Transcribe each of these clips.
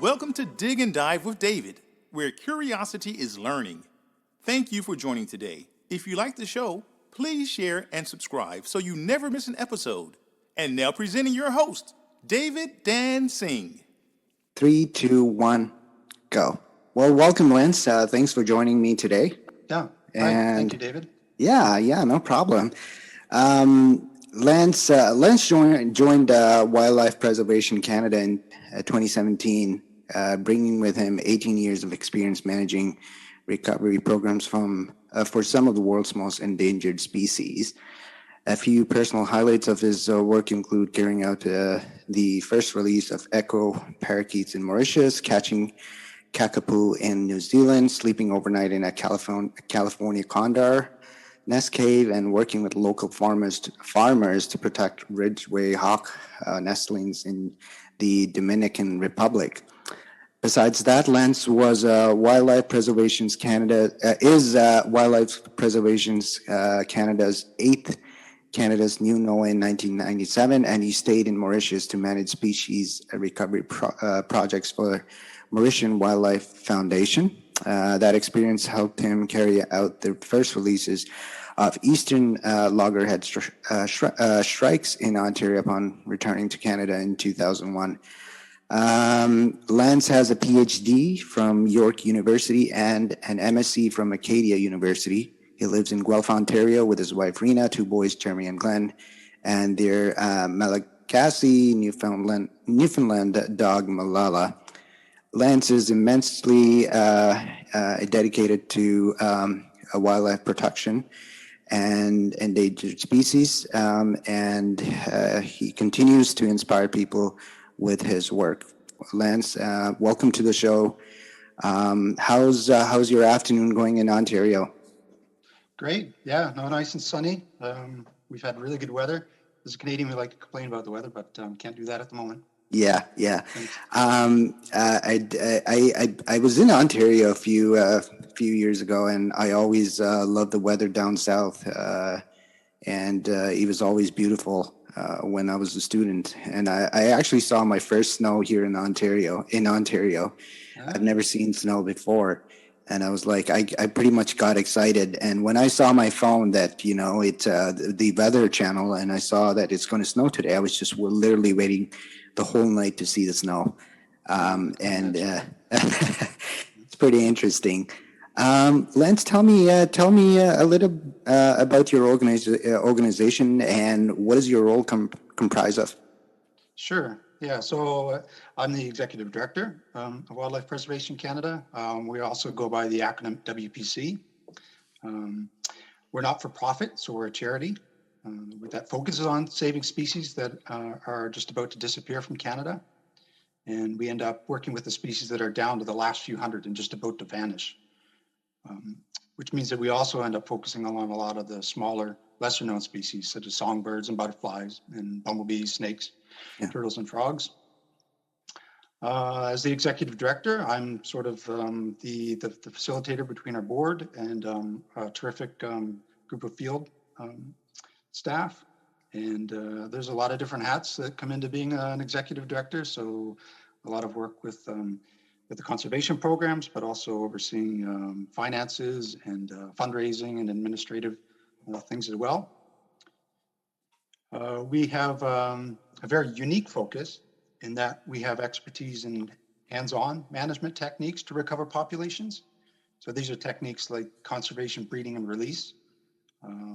Welcome to Dig and Dive with David, where curiosity is learning. Thank you for joining today. If you like the show, please share and subscribe so you never miss an episode. And now presenting your host, David Dan Singh. 3, 2, 1, go. Well, welcome, Lance. Thanks for joining me today. Yeah. And thank you, David. Yeah, no problem. Lance joined Wildlife Preservation Canada in 2017, bringing with him 18 years of experience managing recovery programs for some of the world's most endangered species. A few personal highlights of his work include carrying out the first release of echo parakeets in Mauritius, catching kakapo in New Zealand, sleeping overnight in a California condor nest cave, and working with local farmers to protect ridgeway hawk nestlings in the Dominican Republic. Besides that, Lance was Wildlife Preservation Canada's Canada's new NOAA in 1997, and he stayed in Mauritius to manage species recovery projects for Mauritian Wildlife Foundation. That experience helped him carry out the first releases of eastern loggerhead shrikes in Ontario upon returning to Canada in 2001. Lance has a PhD from York University and an MSc from Acadia University. He lives in Guelph, Ontario with his wife Rena, two boys, Jeremy and Glenn, and their Malagasy, Newfoundland dog Malala. Lance is immensely dedicated to wildlife protection and endangered species, and he continues to inspire people with his work. Lance, welcome to the show. How's your afternoon going in Ontario? Great. Yeah, nice and sunny. We've had really good weather. As a Canadian, we like to complain about the weather, but can't do that at the moment. Yeah. I was in Ontario a few years ago, and I always loved the weather down south, and it was always beautiful when I was a student. And I actually saw my first snow here in Ontario. I've never seen snow before. And I was like, I pretty much got excited. And when I saw my phone that, it's the weather channel, and I saw that it's going to snow today, I was just literally waiting the whole night to see the snow. And it's pretty interesting. Lance, tell me a little about your organization, and what does your role comprise of? Sure. Yeah, so I'm the executive director of Wildlife Preservation Canada. We also go by the acronym WPC. We're not for profit, so we're a charity that focuses on saving species that are just about to disappear from Canada. And we end up working with the species that are down to the last few hundred and just about to vanish, which means that we also end up focusing on a lot of the smaller, lesser known species, such as songbirds and butterflies and bumblebees, snakes, turtles and frogs. As the executive director, I'm sort of the facilitator between our board and a terrific group of field staff. And there's a lot of different hats that come into being an executive director. So a lot of work with the conservation programs, but also overseeing finances and fundraising and administrative things as well. We have a very unique focus in that we have expertise in hands-on management techniques to recover populations. So these are techniques like conservation, breeding, and release.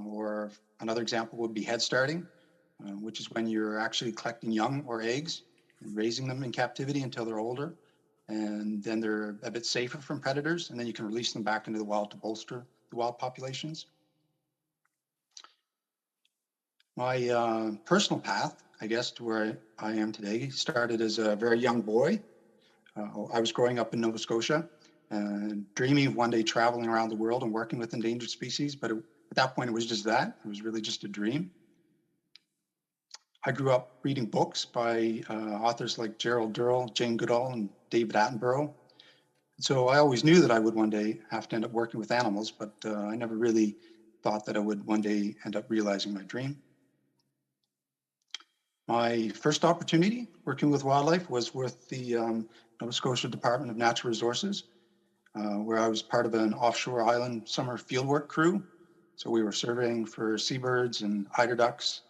Or another example would be head starting, which is when you're actually collecting young or eggs and raising them in captivity until they're older. And then they're a bit safer from predators, and then you can release them back into the wild to bolster the wild populations. My personal path, I guess, to where I am today started as a very young boy. I was growing up in Nova Scotia and dreaming of one day traveling around the world and working with endangered species. But at that point, it was just that. It was really just a dream. I grew up reading books by authors like Gerald Durrell, Jane Goodall, and David Attenborough. So I always knew that I would one day have to end up working with animals, but I never really thought that I would one day end up realizing my dream. My first opportunity working with wildlife was with the Nova Scotia Department of Natural Resources, where I was part of an offshore island summer fieldwork crew. So we were surveying for seabirds and eider ducks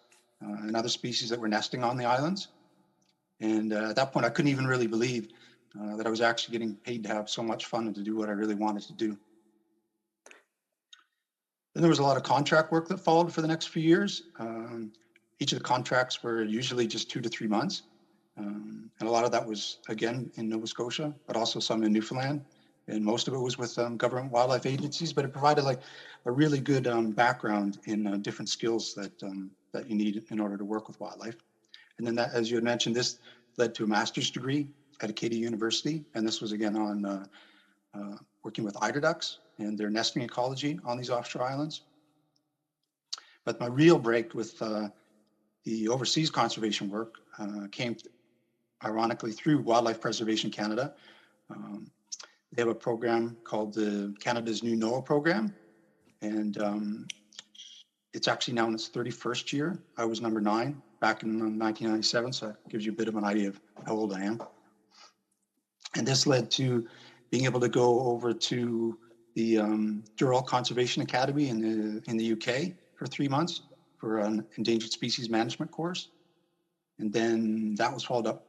and other species that were nesting on the islands. And at that point, I couldn't even really believe that I was actually getting paid to have so much fun and to do what I really wanted to do. Then there was a lot of contract work that followed for the next few years. Each of the contracts were usually just 2 to 3 months. And a lot of that was, again, in Nova Scotia, but also some in Newfoundland. And most of it was with government wildlife agencies, but it provided like a really good background in different skills that you need in order to work with wildlife. And then that, as you had mentioned, this led to a master's degree at Acadia University. And this was again on working with eider ducks and their nesting ecology on these offshore islands. But my real break with the overseas conservation work came ironically through Wildlife Preservation Canada. They have a program called the Canada's New NOAA program, and it's actually now in its 31st year. I was number 9 back in 1997, so that gives you a bit of an idea of how old I am. And this led to being able to go over to the Durrell Conservation Academy in the UK for 3 months for an endangered species management course. And then that was followed up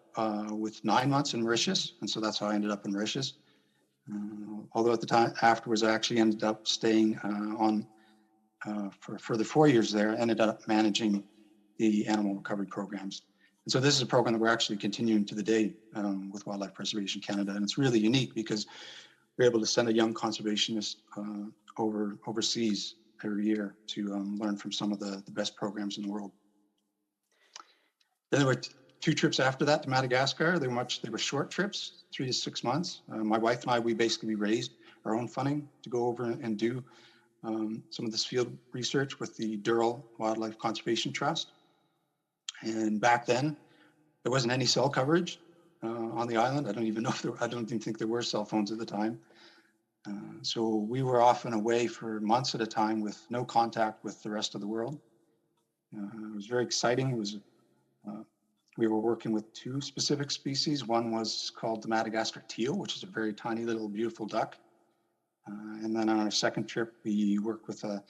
with 9 months in Mauritius, and so that's how I ended up in Mauritius. Although at the time afterwards, I actually ended up staying on for further 4 years there, ended up managing the animal recovery programs. And so this is a program that we're actually continuing to the day with Wildlife Preservation Canada. And it's really unique because we're able to send a young conservationist overseas every year to learn from some of the best programs in the world. Then there were 2 trips after that to Madagascar. They were short trips, 3 to 6 months. My wife and I, we basically raised our own funding to go over and do some of this field research with the Durrell Wildlife Conservation Trust. And back then, there wasn't any cell coverage on the island. I don't even think there were cell phones at the time. So we were off and away for months at a time with no contact with the rest of the world. It was very exciting. It was we were working with 2 specific species. One was called the Madagascar teal, which is a very tiny little beautiful duck. And then on our second trip, we worked with an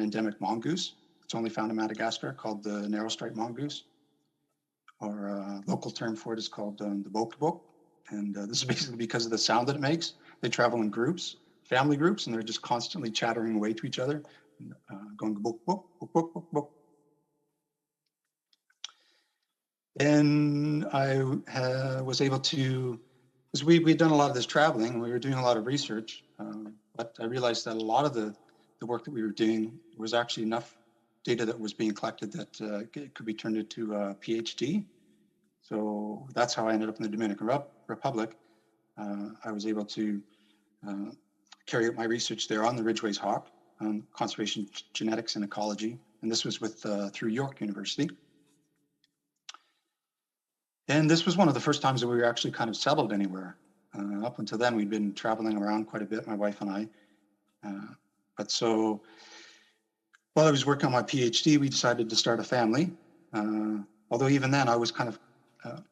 endemic mongoose. It's only found in Madagascar, called the narrow-striped mongoose. Our local term for it is called the bok-bok. And this is basically because of the sound that it makes. They travel in groups, family groups, and they're just constantly chattering away to each other, going bok-bok, bok-bok, bok-bok. And I was able to, because we'd done a lot of this traveling, we were doing a lot of research, but I realized that a lot of the work that we were doing was actually enough data that was being collected that it could be turned into a PhD. So that's how I ended up in the Dominican Republic. I was able to carry out my research there on the Ridgway's hawk, conservation genetics and ecology. And this was through York University. And this was one of the first times that we were actually kind of settled anywhere. Up until then, we'd been traveling around quite a bit, my wife and I. But so while I was working on my PhD, we decided to start a family. Although even then, I was kind of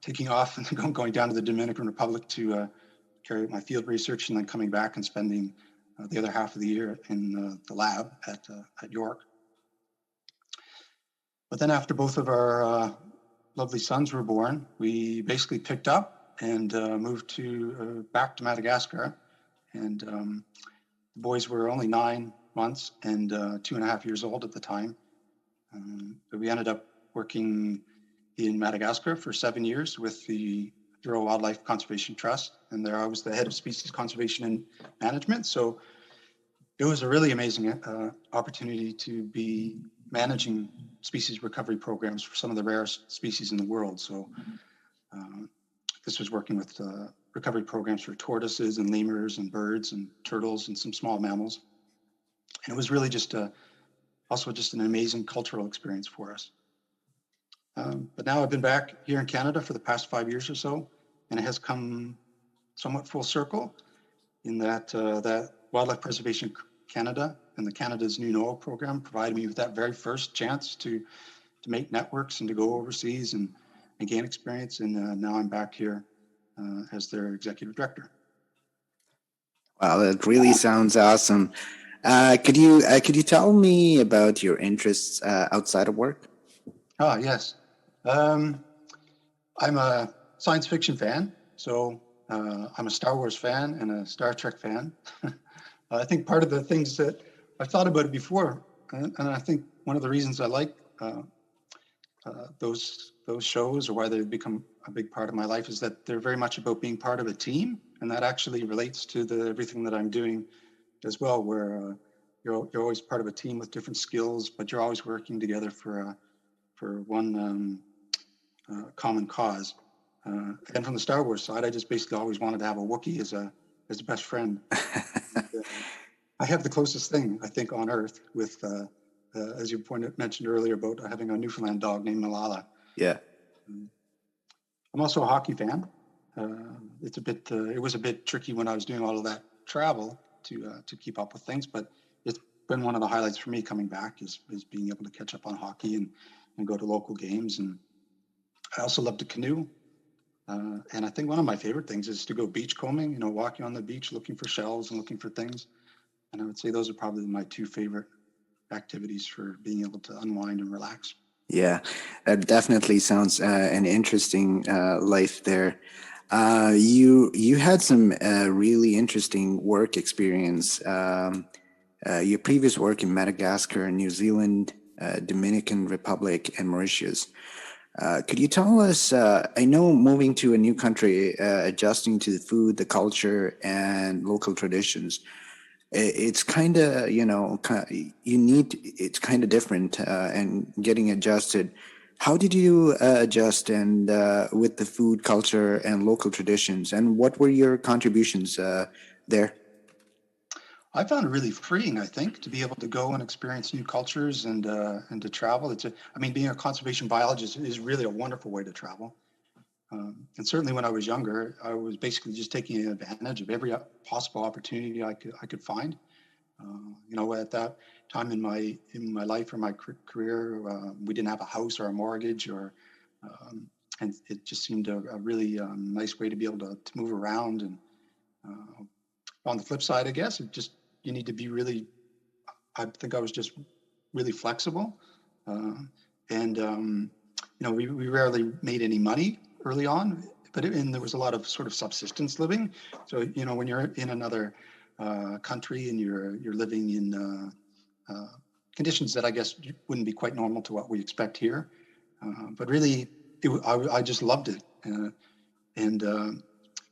taking off and going down to the Dominican Republic to carry out my field research, and then coming back and spending the other half of the year in the lab at York. But then after both of our lovely sons were born, we basically picked up and moved back to Madagascar. And the boys were only 9 months and 2.5 years old at the time. But we ended up working in Madagascar for 7 years with the Durrell Wildlife Conservation Trust. And there I was the head of species conservation and management. So it was a really amazing opportunity to be managing species recovery programs for some of the rarest species in the world. So this was working with recovery programs for tortoises and lemurs and birds and turtles and some small mammals. And it was really also just an amazing cultural experience for us. But now I've been back here in Canada for the past 5 years or so, and it has come somewhat full circle in that Wildlife Preservation Canada and the Canada's New NOAA program provided me with that very first chance to make networks and to go overseas and gain experience. And now I'm back here as their executive director. Wow, that really sounds awesome. Could you tell me about your interests outside of work? Ah, yes. Um, I'm a science fiction fan, so I'm a Star Wars fan and a Star Trek fan. I think part of the things that I've thought about it before, and I think one of the reasons I like those shows, or why they've become a big part of my life, is that they're very much about being part of a team, and that actually relates to everything that I'm doing as well, where you're always part of a team with different skills, but you're always working together for one common cause. And from the Star Wars side, I just basically always wanted to have a Wookiee as a best friend. And, I have the closest thing, I think, on Earth with, as you mentioned earlier, about having a Newfoundland dog named Malala. Yeah. I'm also a hockey fan. It was a bit tricky when I was doing all of that travel to keep up with things, but it's been one of the highlights for me coming back is being able to catch up on hockey and go to local games. And I also love to canoe. And I think one of my favorite things is to go beachcombing, walking on the beach, looking for shells and looking for things. And I would say those are probably my two favorite activities for being able to unwind and relax. Yeah, that definitely sounds an interesting life there. You had some really interesting work experience. Your previous work in Madagascar, New Zealand, Dominican Republic, and Mauritius. Could you tell us? I know moving to a new country, adjusting to the food, the culture, and local traditions, it's kind of it's kind of different and getting adjusted. How did you adjust and with the food culture and local traditions, and what were your contributions there? I found it really freeing, I think, to be able to go and experience new cultures and to travel. Being a conservation biologist is really a wonderful way to travel. And certainly when I was younger, I was basically just taking advantage of every possible opportunity I could find. At that time in my life or my career, we didn't have a house or a mortgage, and it just seemed a really nice way to be able to move around. And on the flip side, I guess you need to be really. I think I was just really flexible, and we rarely made any money early on, and there was a lot of sort of subsistence living. So when you're in another country and you're living in conditions that I guess wouldn't be quite normal to what we expect here, but really I just loved it, and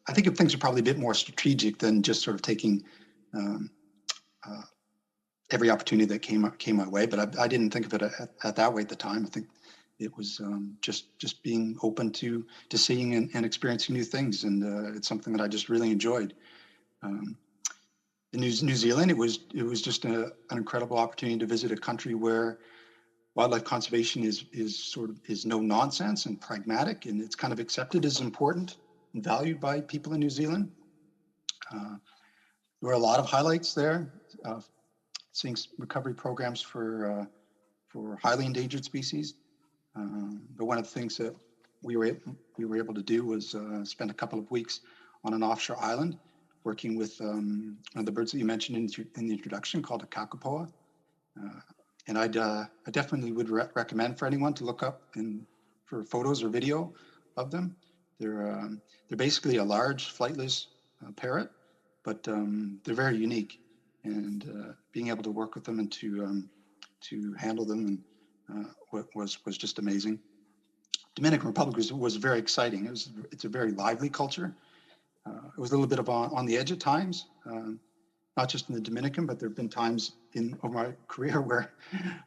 I think things are probably a bit more strategic than just sort of taking every opportunity that came my way. But I didn't think of it at that way at the time. I think it was just being open to seeing and experiencing new things, and it's something that I just really enjoyed. In New Zealand, it was just an incredible opportunity to visit a country where wildlife conservation is no nonsense and pragmatic, and it's kind of accepted as important and valued by people in New Zealand. There were a lot of highlights there, seeing recovery programs for highly endangered species. But one of the things that we were able to do was spend a couple of weeks on an offshore island, working with one of the birds that you mentioned in the introduction, called a kakapoa. And I definitely would recommend for anyone to look up for photos or video of them. They're basically a large flightless parrot, but they're very unique. And being able to work with them and to handle them was just amazing. Dominican Republic was very exciting. It's a very lively culture. It was a little bit on the edge at times, not just in the Dominican, but there have been times over my career where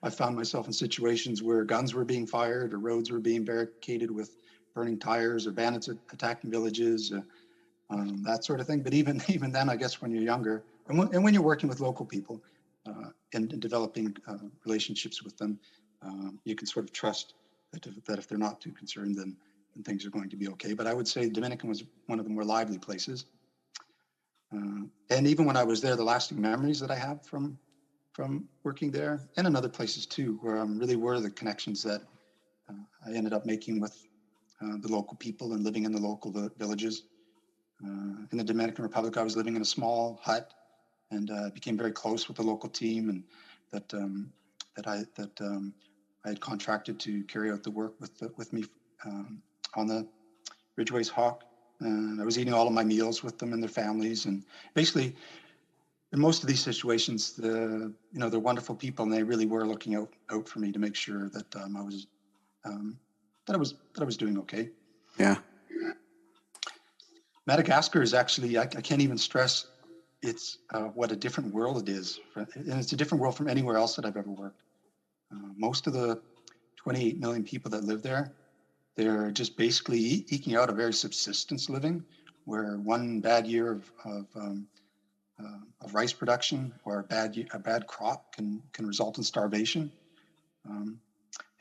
I found myself in situations where guns were being fired or roads were being barricaded with burning tires or bandits attacking villages, that sort of thing. But even then, I guess when you're younger and when you're working with local people and developing relationships with them, you can sort of trust that if they're not too concerned, then things are going to be okay. But I would say Dominican was one of the more lively places. And even when I was there, the lasting memories that I have from working there and in other places too, where really were the connections that I ended up making with the local people and living in the local villages. In the Dominican Republic, I was living in a small hut, and became very close with the local team, and that I had contracted to carry out the work with me on the Ridgway's Hawk. And I was eating all of my meals with them and their families, and basically, in most of these situations, they're wonderful people, and they really were looking out for me to make sure that I was doing okay. Yeah. Madagascar is actually, I can't even stress it's what a different world it is. And it's a different world from anywhere else that I've ever worked. Most of the 28 million people that live there, they're just basically eking out a very subsistence living, where one bad year of rice production or a bad crop can result in starvation. And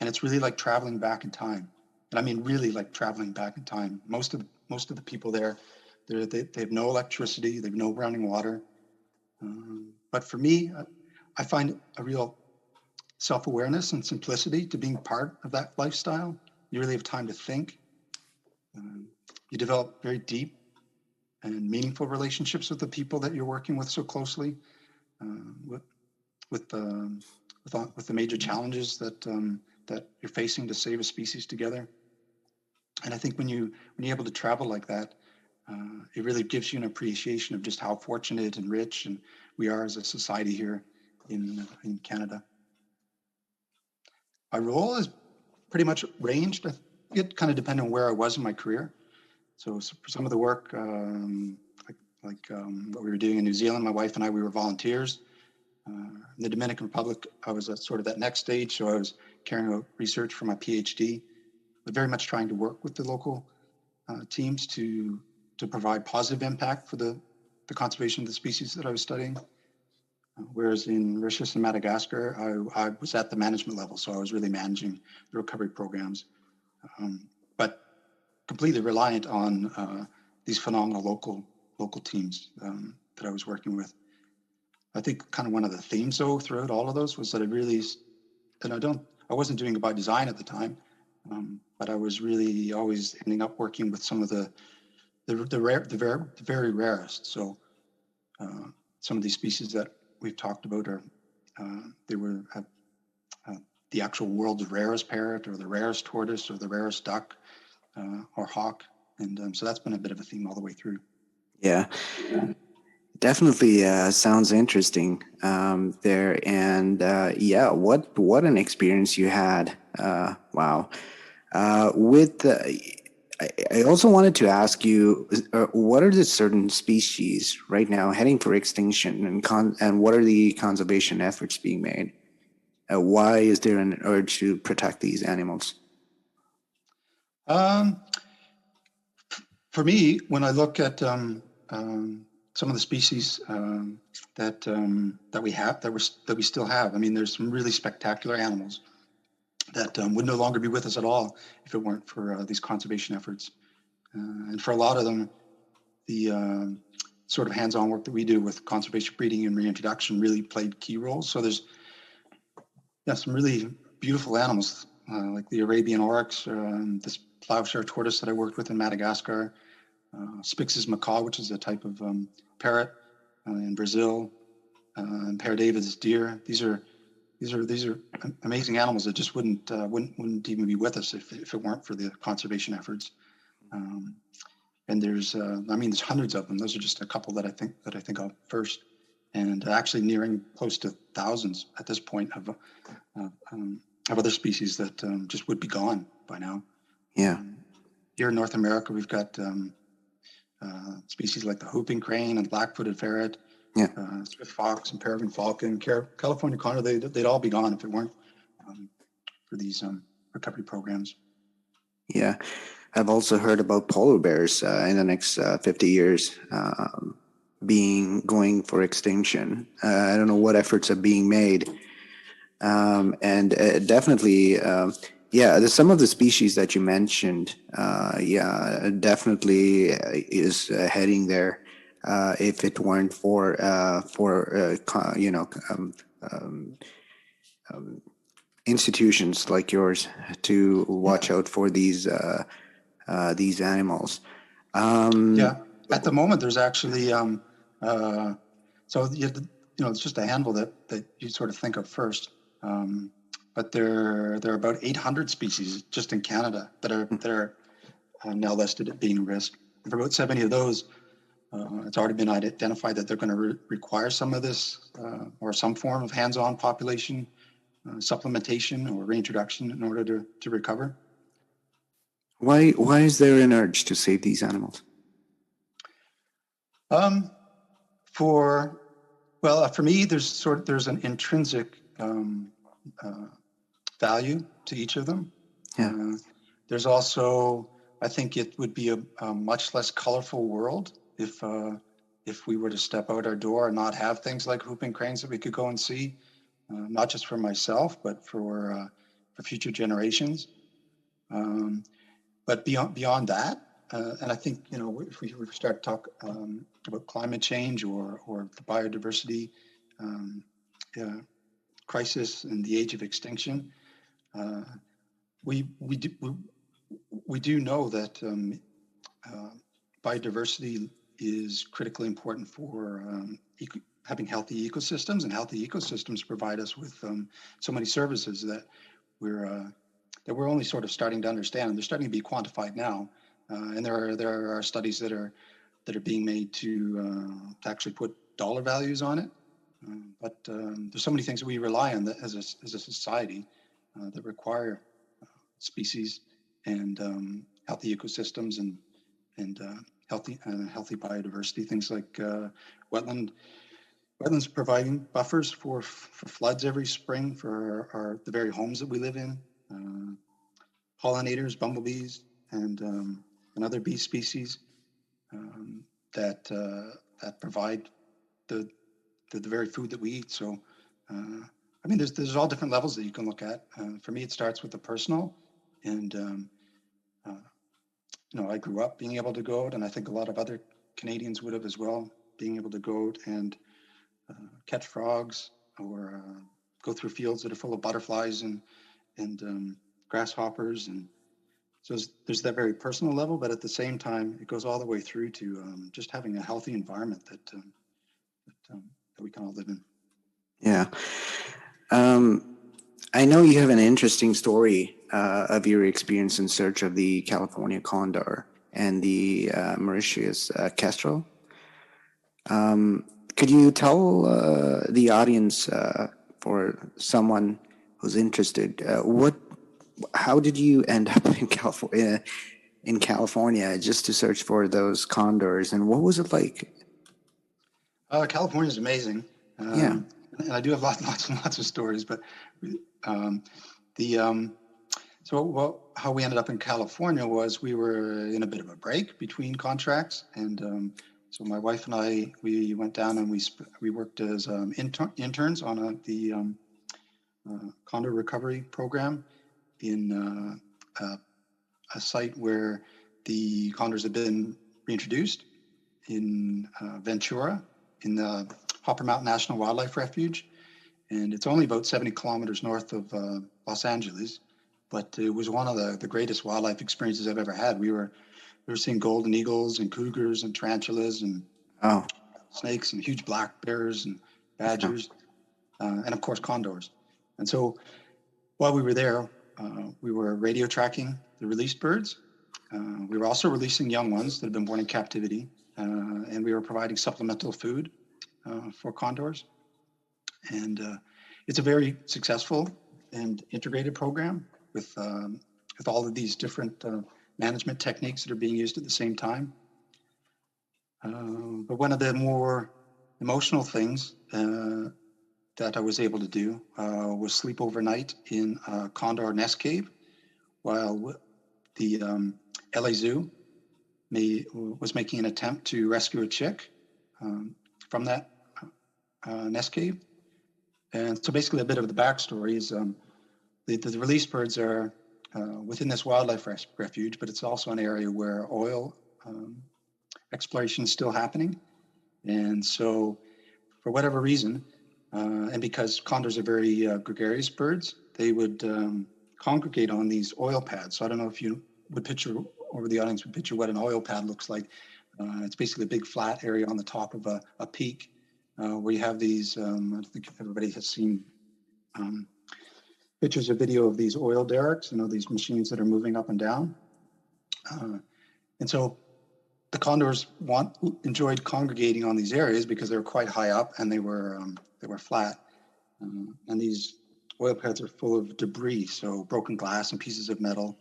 it's really like traveling back in time. And I mean, really like traveling back in time. Most of the people there, they have no electricity, they have no running water. But for me, I find a real self-awareness and simplicity to being part of that lifestyle. You really have time to think. You develop very deep and meaningful relationships with the people that you're working with so closely, with the major challenges that you're facing to save a species together. And I think when you're able to travel like that, it really gives you an appreciation of just how fortunate and rich and we are as a society here in Canada. My role is pretty much ranged. It kind of depended on where I was in my career. So for some of the work, like what we were doing in New Zealand, my wife and I, we were volunteers. In the Dominican Republic, I was at sort of that next stage. So I was carrying out research for my PhD, but very much trying to work with the local teams to provide positive impact for the conservation of the species that I was studying. Whereas in Mauritius and Madagascar, I was at the management level, so I was really managing the recovery programs, but completely reliant on these phenomenal local teams that I was working with. I think kind of one of the themes though throughout all of those was that I wasn't doing it by design at the time, but I was really always ending up working with some of the very rarest. So some of these species that we've talked about are the actual world's rarest parrot, or the rarest tortoise, or the rarest duck, or hawk, and so that's been a bit of a theme all the way through. Yeah. Definitely sounds interesting there, and yeah, what an experience you had! Wow. I also wanted to ask you, what are the certain species right now heading for extinction, and what are the conservation efforts being made? Why is there an urge to protect these animals? For me, when I look at some of the species that we still have, I mean, there's some really spectacular animals that would no longer be with us at all if it weren't for these conservation efforts. And for a lot of them, the sort of hands-on work that we do with conservation breeding and reintroduction really played key roles. So there's some really beautiful animals like the Arabian oryx, this plowshare tortoise that I worked with in Madagascar, Spix's macaw, which is a type of parrot in Brazil, and Paradavid's deer. These are amazing animals that just wouldn't even be with us if it weren't for the conservation efforts. And there's hundreds of them. Those are just a couple that I think of first, and actually nearing close to thousands at this point of other species that just would be gone by now. Yeah. Here in North America, we've got species like the whooping crane and black-footed ferret, swift fox and peregrine falcon, California condor. They'd all be gone if it weren't for these recovery programs. Yeah, I've also heard about polar bears in the next 50 years going for extinction. I don't know what efforts are being made, and definitely. Some of the species that you mentioned, definitely is heading there. If it weren't for institutions like yours to watch out for these animals. Yeah. At the moment, there's actually uh, so it's just a handful that you sort of think of first. But there are about 800 species just in Canada that are now listed at being a risk. For about 70 of those, it's already been identified that they're going to require some of this or some form of hands-on population supplementation or reintroduction in order to recover. Why is there an urge to save these animals? For me, there's an intrinsic value to each of them. Yeah. There's also, I think it would be a much less colorful world if we were to step out our door and not have things like whooping cranes that we could go and see, not just for myself, but for future generations. But beyond that, and I think, if we start to talk about climate change or the biodiversity crisis and the age of extinction, we do know that biodiversity is critically important for having healthy ecosystems, and healthy ecosystems provide us with so many services that we're only sort of starting to understand, and they're starting to be quantified now. And there are studies that are being made to actually put dollar values on it. But there's so many things that we rely on as a society that require species and healthy ecosystems and healthy biodiversity. Things like wetlands providing buffers for floods every spring for the very homes that we live in. Pollinators, bumblebees, and other bee species that provide the very food that we eat. So, there's all different levels that you can look at. For me, it starts with the personal, and I grew up being able to go out, and I think a lot of other Canadians would have as well, being able to go out and catch frogs or go through fields that are full of butterflies and grasshoppers. And so there's that very personal level, but at the same time, it goes all the way through to just having a healthy environment that we can all live in. Yeah. I know you have an interesting story of your experience in search of the California condor and the Mauritius kestrel. Could you tell the audience, for someone who's interested, how did you end up in California just to search for those condors, and what was it like? California is amazing. Yeah. And I do have lots and lots of stories, but how we ended up in California was we were in a bit of a break between contracts, and so my wife and I, we went down and we worked as interns on the condor recovery program in a site where the condors have been reintroduced in Ventura, in the Hopper Mountain National Wildlife Refuge. And it's only about 70 kilometers north of Los Angeles, but it was one of the greatest wildlife experiences I've ever had. We were seeing golden eagles and cougars and tarantulas and snakes and huge black bears and badgers, and of course condors. And so while we were there, we were radio tracking the released birds. We were also releasing young ones that had been born in captivity, and we were providing supplemental food for condors. And it's a very successful and integrated program with all of these different management techniques that are being used at the same time. But one of the more emotional things that I was able to do was sleep overnight in a condor nest cave while the LA Zoo was making an attempt to rescue a chick from that nest cave. And so basically a bit of the backstory is the released birds are within this wildlife refuge, but it's also an area where oil exploration is still happening. And so for whatever reason, and because condors are very gregarious birds, they would congregate on these oil pads. So I don't know if you would picture, or the audience would picture what an oil pad looks like. It's basically a big flat area on the top of a peak where you have these, I think everybody has seen pictures or video of these oil derricks, these machines that are moving up and down. And so the condors enjoyed congregating on these areas because they were quite high up and they were flat. And these oil pads are full of debris, so broken glass and pieces of metal.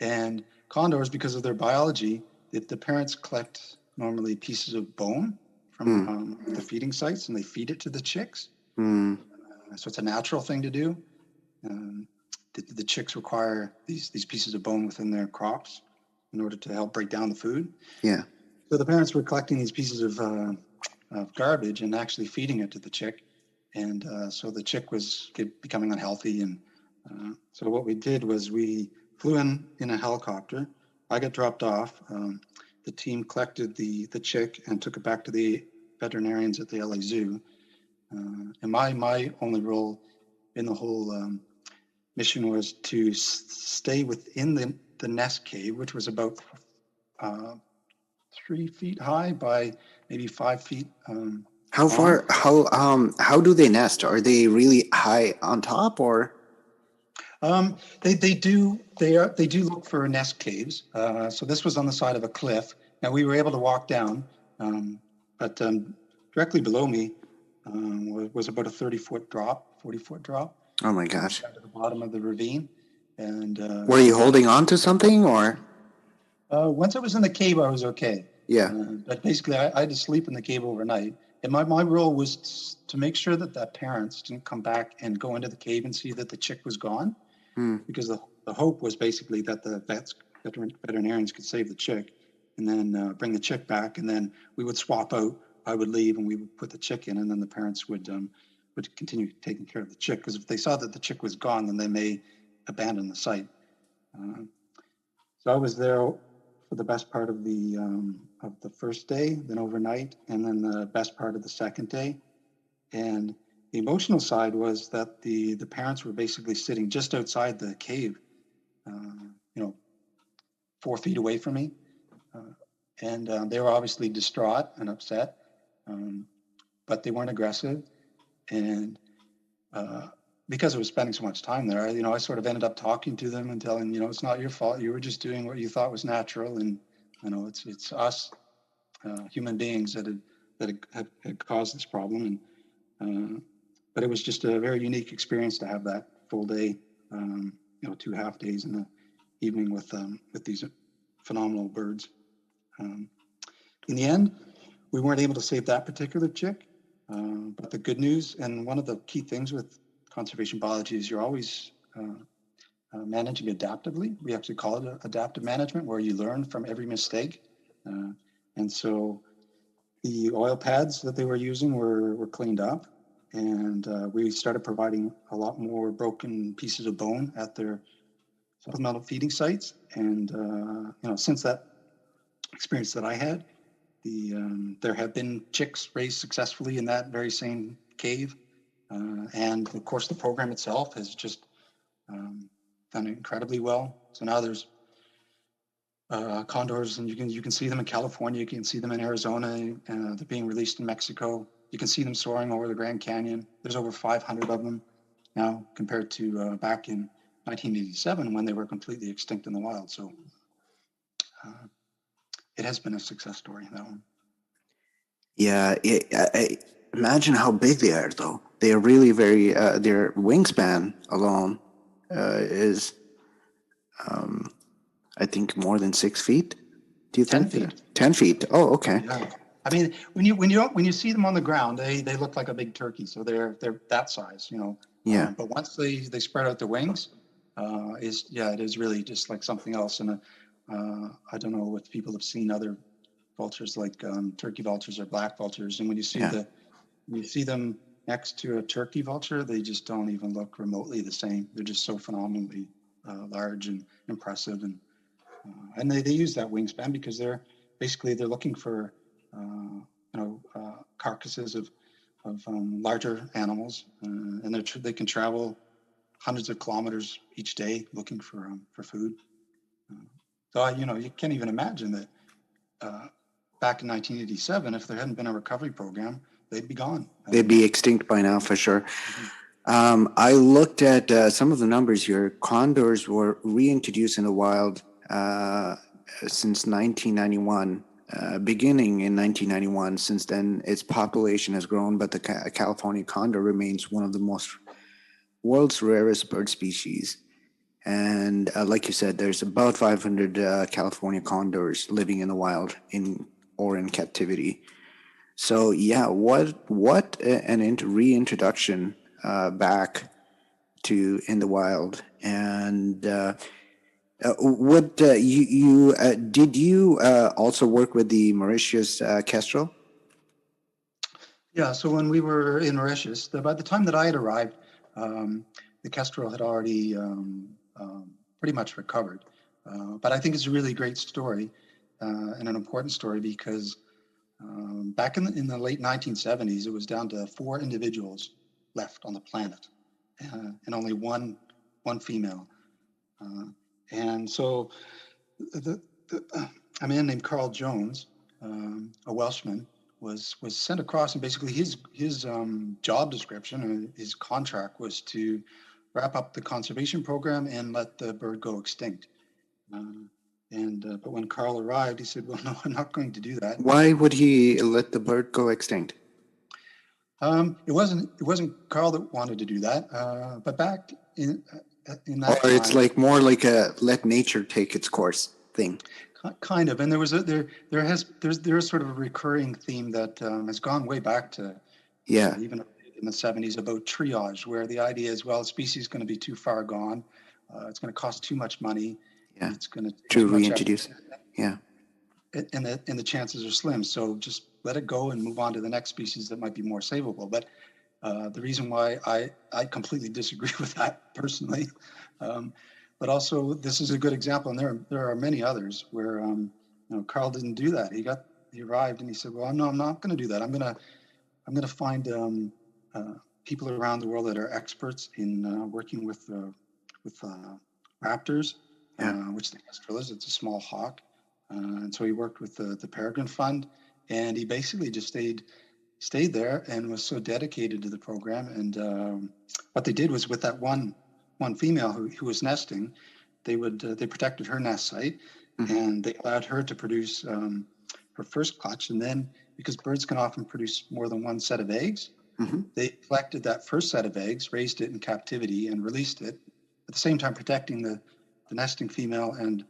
And condors, because of their biology, the parents collect normally pieces of bone from the feeding sites and they feed it to the chicks. So it's a natural thing to do. The chicks require these pieces of bone within their crops in order to help break down the food. Yeah. So the parents were collecting these pieces of garbage and actually feeding it to the chick. And so the chick was becoming unhealthy. And so what we did was we flew in a helicopter. I got dropped off. The team collected the chick and took it back to the veterinarians at the LA Zoo. And my only role in the whole mission was to stay within the nest cave, which was about 3 feet high by maybe 5 feet. How far? How do they nest? Are they really high on top, or? They do look for nest caves. So this was on the side of a cliff. Now we were able to walk down, but directly below me was about a 30-foot drop, 40-foot drop. Oh my gosh! Down to the bottom of the ravine. And were you holding on to something, or? Once I was in the cave, I was okay. Yeah. But basically, I had to sleep in the cave overnight. And my role was to make sure that the parents didn't come back and go into the cave and see that the chick was gone. Because the hope was basically that the veterinarians could save the chick and then bring the chick back. And then we would swap out. I would leave and we would put the chick in, and then the parents would continue taking care of the chick. Because if they saw that the chick was gone, then they may abandon the site. So I was there for the best part of the first day, then overnight, and then the best part of the second day. And the emotional side was that the parents were basically sitting just outside the cave, 4 feet away from me. And they were obviously distraught and upset, but they weren't aggressive. And because I was spending so much time there, I sort of ended up talking to them and telling, it's not your fault. You were just doing what you thought was natural. And, it's us human beings that had caused this problem. And, but it was just a very unique experience to have that full day, 2 half days in the evening with these phenomenal birds. In the end, we weren't able to save that particular chick. But the good news, and one of the key things with conservation biology, is you're always managing adaptively. We actually call it adaptive management, where you learn from every mistake. And so the oil pads that they were using were cleaned up, and we started providing a lot more broken pieces of bone at their supplemental feeding sites. And since that experience that I had, there have been chicks raised successfully in that very same cave, and of course the program itself has just done incredibly well. So now there's condors, and you can see them in California, you can see them in Arizona, they're being released in Mexico. You can see them soaring over the Grand Canyon. There's over 500 of them now, compared to back in 1987 when they were completely extinct in the wild. So it has been a success story, that one. Yeah, I imagine how big they are, though. They are really very. Their wingspan alone is, I think, more than 6 feet. Do you 10 think? feet. 10 feet. Oh, okay. Yeah. I mean, when you see them on the ground, they look like a big turkey. So they're that size, Yeah. But once they spread out their wings, it is really just like something else. And I don't know if people have seen other vultures like turkey vultures or black vultures, and when you see them next to a turkey vulture, they just don't even look remotely the same. They're just so phenomenally large and impressive, and they use that wingspan because they're looking for carcasses of larger animals, and they can travel hundreds of kilometers each day looking for food. So you can't even imagine that back in 1987, if there hadn't been a recovery program, they'd be gone. They'd be extinct by now for sure. I looked at some of the numbers here. Condors were reintroduced in the wild since 1991, beginning in 1991. Since then, its population has grown, but the California condor remains one of the world's rarest bird species. And like you said, there's about 500 California condors living in the wild or in captivity. So yeah, what an reintroduction back to in the wild. And what you did you also work with the Mauritius kestrel? Yeah, so when we were in Mauritius, by the time that I had arrived, the kestrel had already pretty much recovered. But I think it's a really great story and an important story because back in the late 1970s, it was down to 4 individuals left on the planet and only one female. And so a man named Carl Jones, a Welshman, was sent across, and basically his job description or his contract was to wrap up the conservation program and let the bird go extinct. But when Carl arrived, he said, "Well, no, I'm not going to do that." Why would he let the bird go extinct? It wasn't Carl that wanted to do that, but back in that Or time, it's like more like a let nature take its course thing. Kind of, and there's sort of a recurring theme that has gone way back to even in the 70s about triage, where the idea is, well, a species is going to be too far gone, it's going to cost too much money, it's going to take too much reintroduce effort, and the chances are slim. So just let it go and move on to the next species that might be more savable. But the reason why I completely disagree with that personally. But also, this is a good example, and there are many others where Carl didn't do that. He arrived and he said, "Well, no, I'm not going to do that. I'm going to find people around the world that are experts in working with raptors, which the kestrel is. It's a small hawk, and so he worked with the Peregrine Fund, and he basically just stayed there and was so dedicated to the program. And what they did was with that one female who was nesting, they protected her nest site, and they allowed her to produce her first clutch. And then, because birds can often produce more than one set of eggs, they collected that first set of eggs, raised it in captivity, and released it, at the same time protecting the nesting female and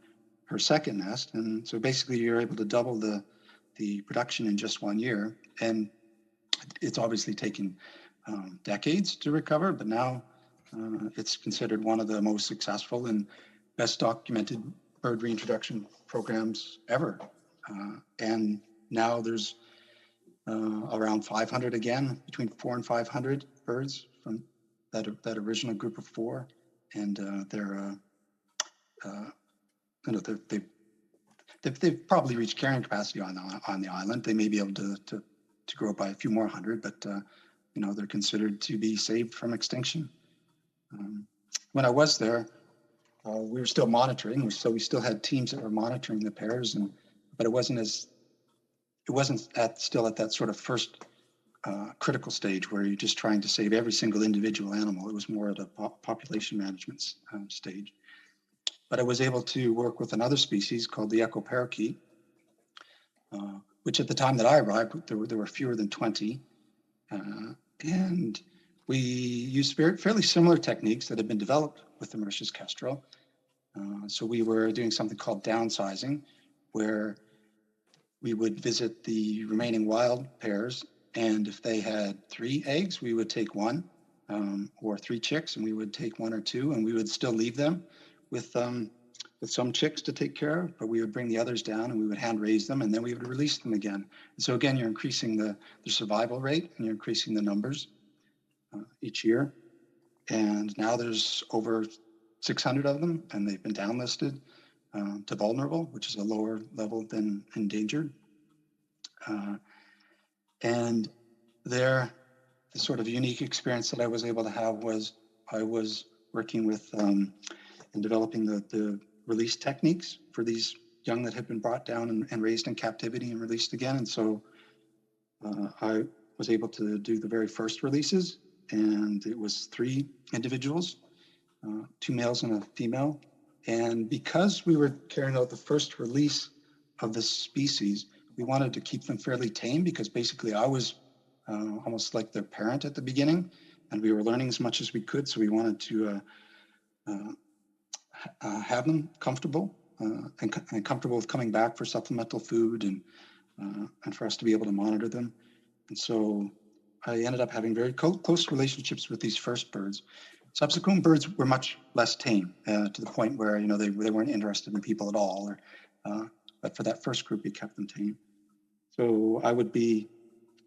her second nest. And so basically, you're able to double the production in just 1 year. And it's obviously taken decades to recover, but now it's considered one of the most successful and best documented bird reintroduction programs ever. And now there's around 500 again, between 400 and 500 birds from that original group of 4, and they've probably reached carrying capacity on the island. They may be able to grow by a few more hundred, but they're considered to be saved from extinction. When I was there, we were still monitoring, so we still had teams that were monitoring the pairs, but it wasn't still at that sort of first critical stage where you're just trying to save every single individual animal. It was more at a population management stage. But I was able to work with another species called the echo parakeet, which at the time that I arrived, there were fewer than 20. And we used fairly similar techniques that had been developed with the Mauritius kestrel. So we were doing something called downsizing, where we would visit the remaining wild pairs, and if they had 3 eggs, we would take 1, or 3 chicks, and we would take 1 or 2, and we would still leave them with some chicks to take care of, but we would bring the others down and we would hand raise them, and then we would release them again. And so again, you're increasing the survival rate, and you're increasing the numbers each year. And now there's over 600 of them, and they've been downlisted to vulnerable, which is a lower level than endangered. The sort of unique experience that I was able to have was I was working with and developing the release techniques for these young that had been brought down and raised in captivity and released again. And so I was able to do the very first releases, and it was 3 individuals, 2 males and a female. And because we were carrying out the first release of this species, we wanted to keep them fairly tame, because basically I was almost like their parent at the beginning, and we were learning as much as we could. So we wanted to have them comfortable and comfortable with coming back for supplemental food, and for us to be able to monitor them. And so I ended up having very close relationships with these first birds. Subsequent birds were much less tame, to the point where, you know, they weren't interested in people at all. But for that first group, we kept them tame. So I would be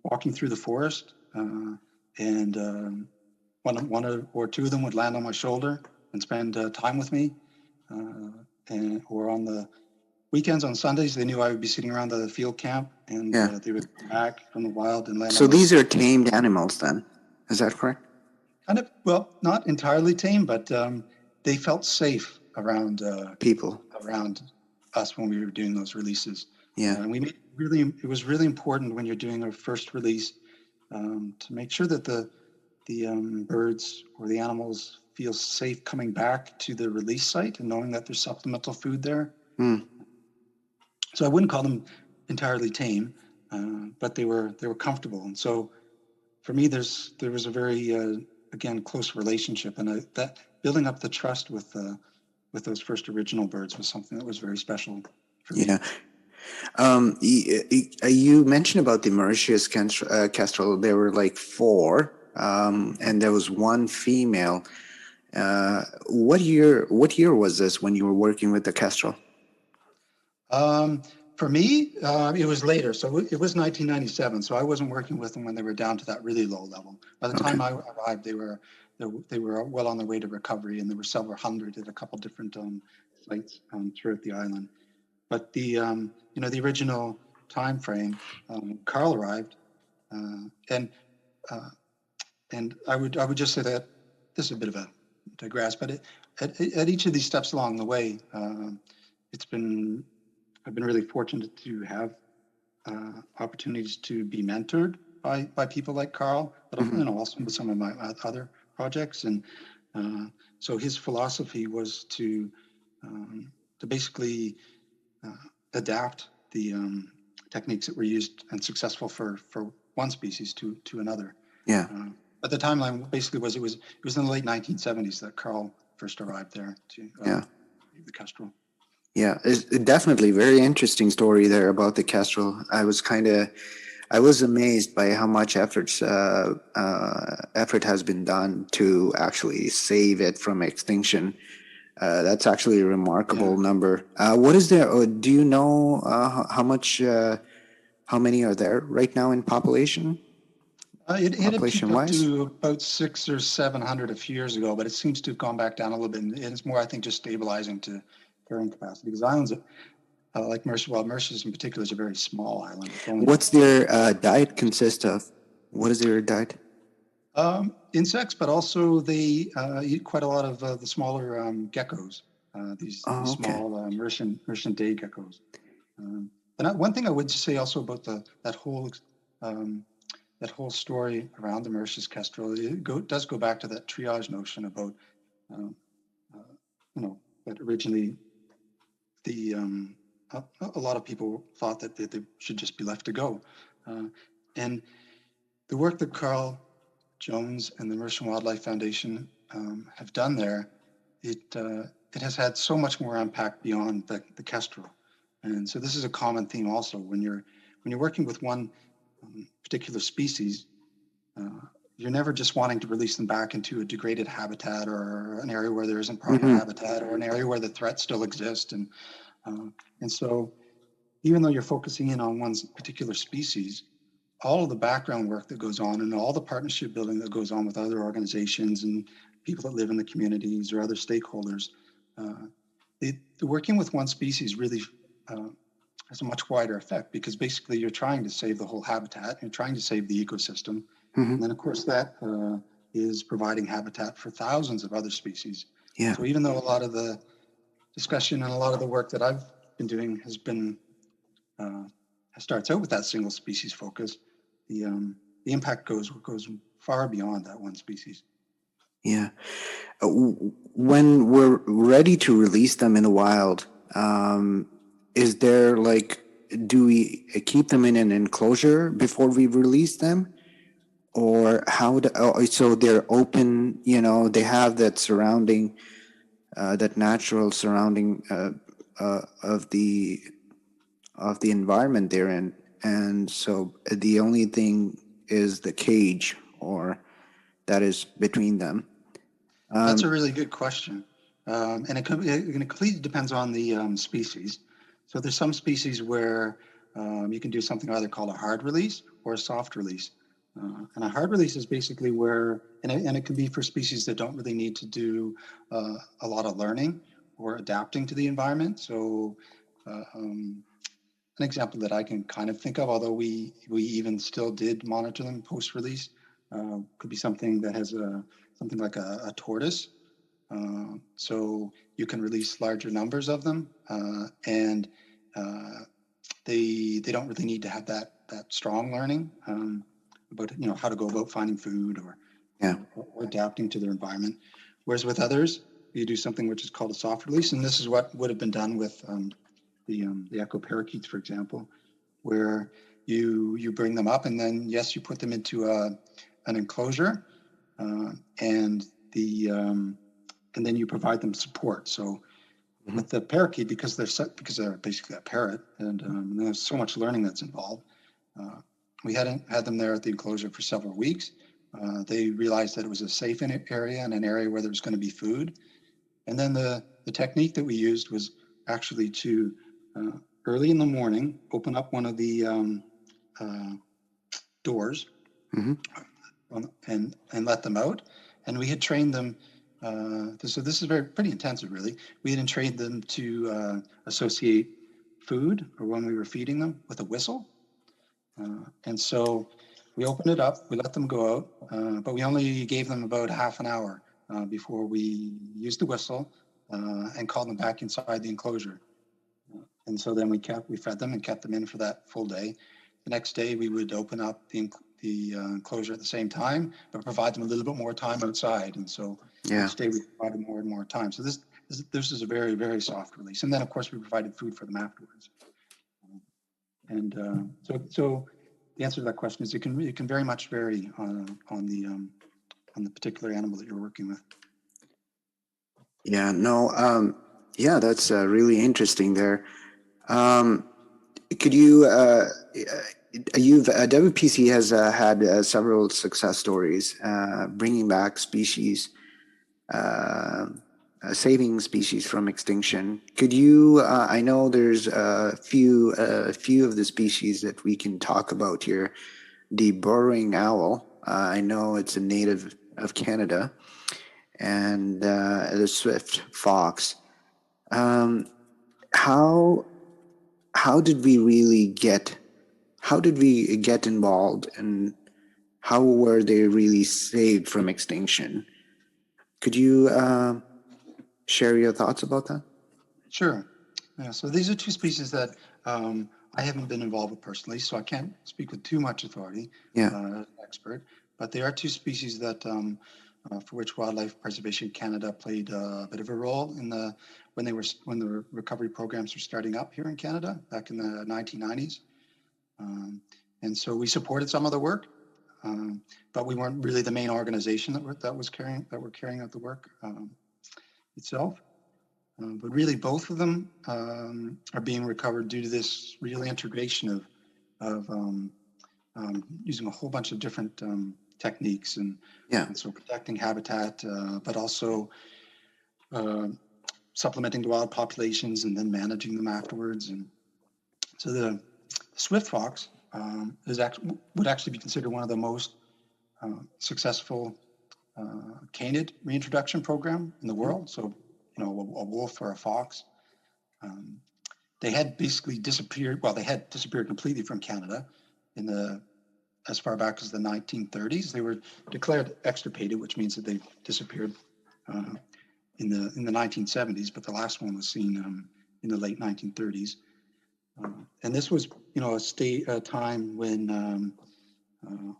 walking through the forest, and one or two of them would land on my shoulder and spend time with me. Or on the weekends, on Sundays, they knew I would be sitting around the field camp, and they would come back from the wild and land. So these are tamed animals, then? Is that correct? Kind of, well, not entirely tame, but they felt safe around people, around us when we were doing those releases. Yeah, and it was really important when you're doing a first release to make sure that the birds or the animals feel safe coming back to the release site and knowing that there's supplemental food there. So I wouldn't call them entirely tame, but they were comfortable. And so for me, there was a very again, close relationship, and that building up the trust with those first original birds was something that was very special for me. You mentioned about the Mauritius kestrel. There were like 4, and there was 1 female. What year was this when you were working with the kestrel? For me, it was later. So it was 1997. So I wasn't working with them when they were down to that really low level. By the time I arrived, they were well on their way to recovery, and there were several hundred at a couple different sites throughout the island. But the original time frame, Carl arrived, and I would just say that this is a bit of a digress, but at each of these steps along the way, I've been really fortunate to have opportunities to be mentored by people like Carl, but also with some of my other projects. And so his philosophy was to basically adapt the techniques that were used and successful for one species to another. Yeah. But the timeline basically was it was in the late 1970s that Carl first arrived there to the kestrel. Yeah, it's definitely very interesting story there about the kestrel. I was amazed by how much effort has been done to actually save it from extinction. That's actually a remarkable number. What is there? Do you know how many are there right now in population? It had peaked up to about 600 or 700 a few years ago, but it seems to have gone back down a little bit. And it's more, I think, just stabilizing to carrying capacity, because islands like Mauritius in particular is a very small island. What's their diet consist of? What is their diet? Insects, but also they eat quite a lot of the smaller geckos, these small Mauritian day geckos. And one thing I would say also about that whole story around the Mauritius kestrel, it does go back to that triage notion about, that originally a lot of people thought that they should just be left to go. And the work that Carl Jones and the Mauritian Wildlife Foundation have done there, it has had so much more impact beyond the kestrel. And so this is a common theme also when you're working with one particular species. You're never just wanting to release them back into a degraded habitat or an area where there isn't proper habitat or an area where the threats still exist. And so even though you're focusing in on one particular species, all of the background work that goes on and all the partnership building that goes on with other organizations and people that live in the communities or other stakeholders, the working with one species really has a much wider effect, because basically you're trying to save the whole habitat, you're trying to save the ecosystem. And then of course that is providing habitat for thousands of other species. Yeah. So even though a lot of the discussion and a lot of the work that I've been doing has been starts out with that single species focus, the impact goes far beyond that one species. Yeah. When we're ready to release them in the wild, is there like, do we keep them in an enclosure before we release them? Or so they're open, they have that surrounding, that natural surrounding of the environment they're in. And so the only thing is the cage or that is between them. That's a really good question. And it completely depends on the species. So there's some species where you can do something either called a hard release or a soft release. And a hard release is basically where, and it can be for species that don't really need to do a lot of learning or adapting to the environment. So an example that I can kind of think of, although we even still did monitor them post-release, could be something that has something like a tortoise. So you can release larger numbers of them, and they don't really need to have that strong learning about how to go about finding food or adapting to their environment. Whereas with others, you do something which is called a soft release, and this is what would have been done with the echo parakeets, for example, where you bring them up and then yes, you put them into an enclosure, and then you provide them support. So with the parakeet, because they're basically a parrot, and there's so much learning that's involved. We hadn't had them there at the enclosure for several weeks. They realized that it was a safe area and an area where there was going to be food. And then the technique that we used was actually to early in the morning open up one of the doors and let them out. And we had trained them. So this is pretty intensive, really. We had trained them to associate food, or when we were feeding them, with a whistle. And so we opened it up, we let them go out, but we only gave them about half an hour before we used the whistle and called them back inside the enclosure. And so then we fed them and kept them in for that full day. The next day we would open up the enclosure at the same time, but provide them a little bit more time outside. And so each day we provided more and more time. So this is a very, very soft release. And then of course we provided food for them afterwards. And so the answer to that question is it can very much vary on the particular animal that you're working with. Yeah, no, that's really interesting there. Could you, WPC has had several success stories bringing back species, saving species from extinction. Could you, I know there's a few of the species that we can talk about here. The burrowing owl, I know it's a native of Canada, and the swift fox. How did we get involved, and how were they really saved from extinction? Could you share your thoughts about that? Sure. Yeah, so these are two species that I haven't been involved with personally, so I can't speak with too much authority as an expert. But they are two species that for which Wildlife Preservation Canada played a bit of a role in when the recovery programs were starting up here in Canada back in the 1990s. And so we supported some of the work, but we weren't really the main organization that were carrying out the work itself. But really, both of them are being recovered due to this real integration of using a whole bunch of different techniques, and so protecting habitat, but also supplementing the wild populations and then managing them afterwards. And so the swift fox would actually be considered one of the most successful canid reintroduction program in the world. So a wolf or a fox. They had basically disappeared. Well, they had disappeared completely from Canada in the as far back as the 1930s. They were declared extirpated, which means that they disappeared in the 1970s, but the last one was seen in the late 1930s. And this was, a time when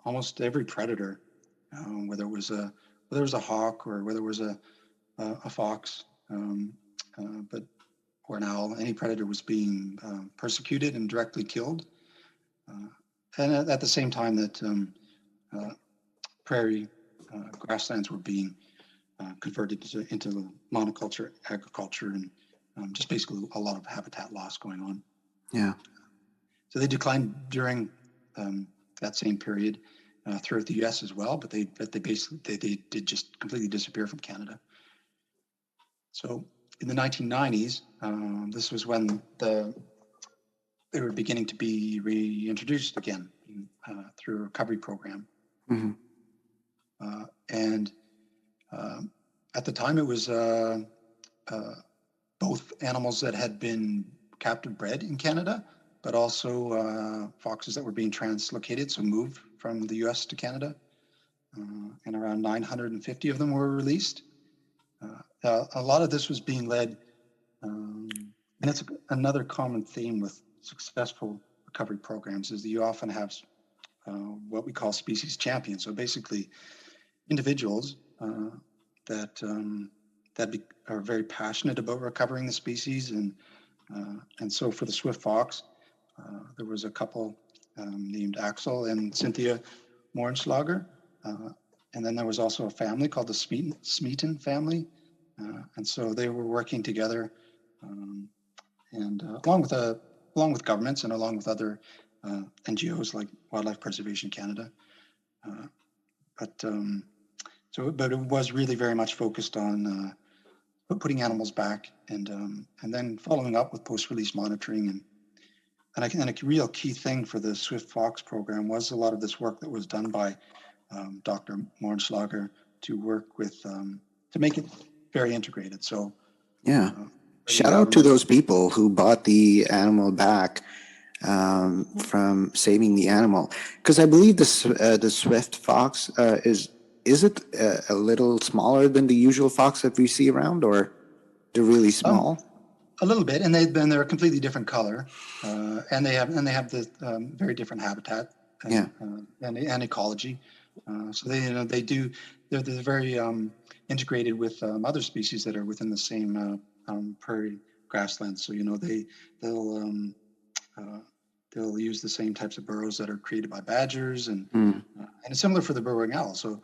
almost every predator, whether it was a hawk or whether it was a fox, or an owl, any predator was being persecuted and directly killed. And at the same time that prairie grasslands were being converted into monoculture agriculture, and just basically a lot of habitat loss going on. Yeah. So they declined during that same period throughout the U.S. as well, but they did just completely disappear from Canada. So in the 1990s, this was when they were beginning to be reintroduced again through a recovery program. Mm-hmm. And at the time, it was both animals that had been captive bred in Canada, but also foxes that were being translocated, so moved from the U.S. to Canada. And around 950 of them were released. A lot of this was being led, and it's another common theme with successful recovery programs, is that you often have what we call species champions. So basically, individuals that are very passionate about recovering the species, and so for the swift fox, there was a couple named Axel and Cynthia Mohrenschlager, and then there was also a family called the Smeaton family, and so they were working together, and along with governments and along with other NGOs like Wildlife Preservation Canada, but it was really very much focused on putting animals back, and then following up with post-release monitoring, and a real key thing for the Swift Fox program was a lot of this work that was done by Dr. Mohrenschlager to work with to make it very integrated. So yeah, shout out to those people who bought the animal back from saving the animal, because I believe the Swift fox is it a little smaller than the usual fox that we see around, or they're really small? A little bit, and they're a completely different color, and they have this very different habitat and ecology. So they're very integrated with other species that are within the same prairie grasslands. So they'll use the same types of burrows that are created by badgers, and it's similar for the burrowing owl. So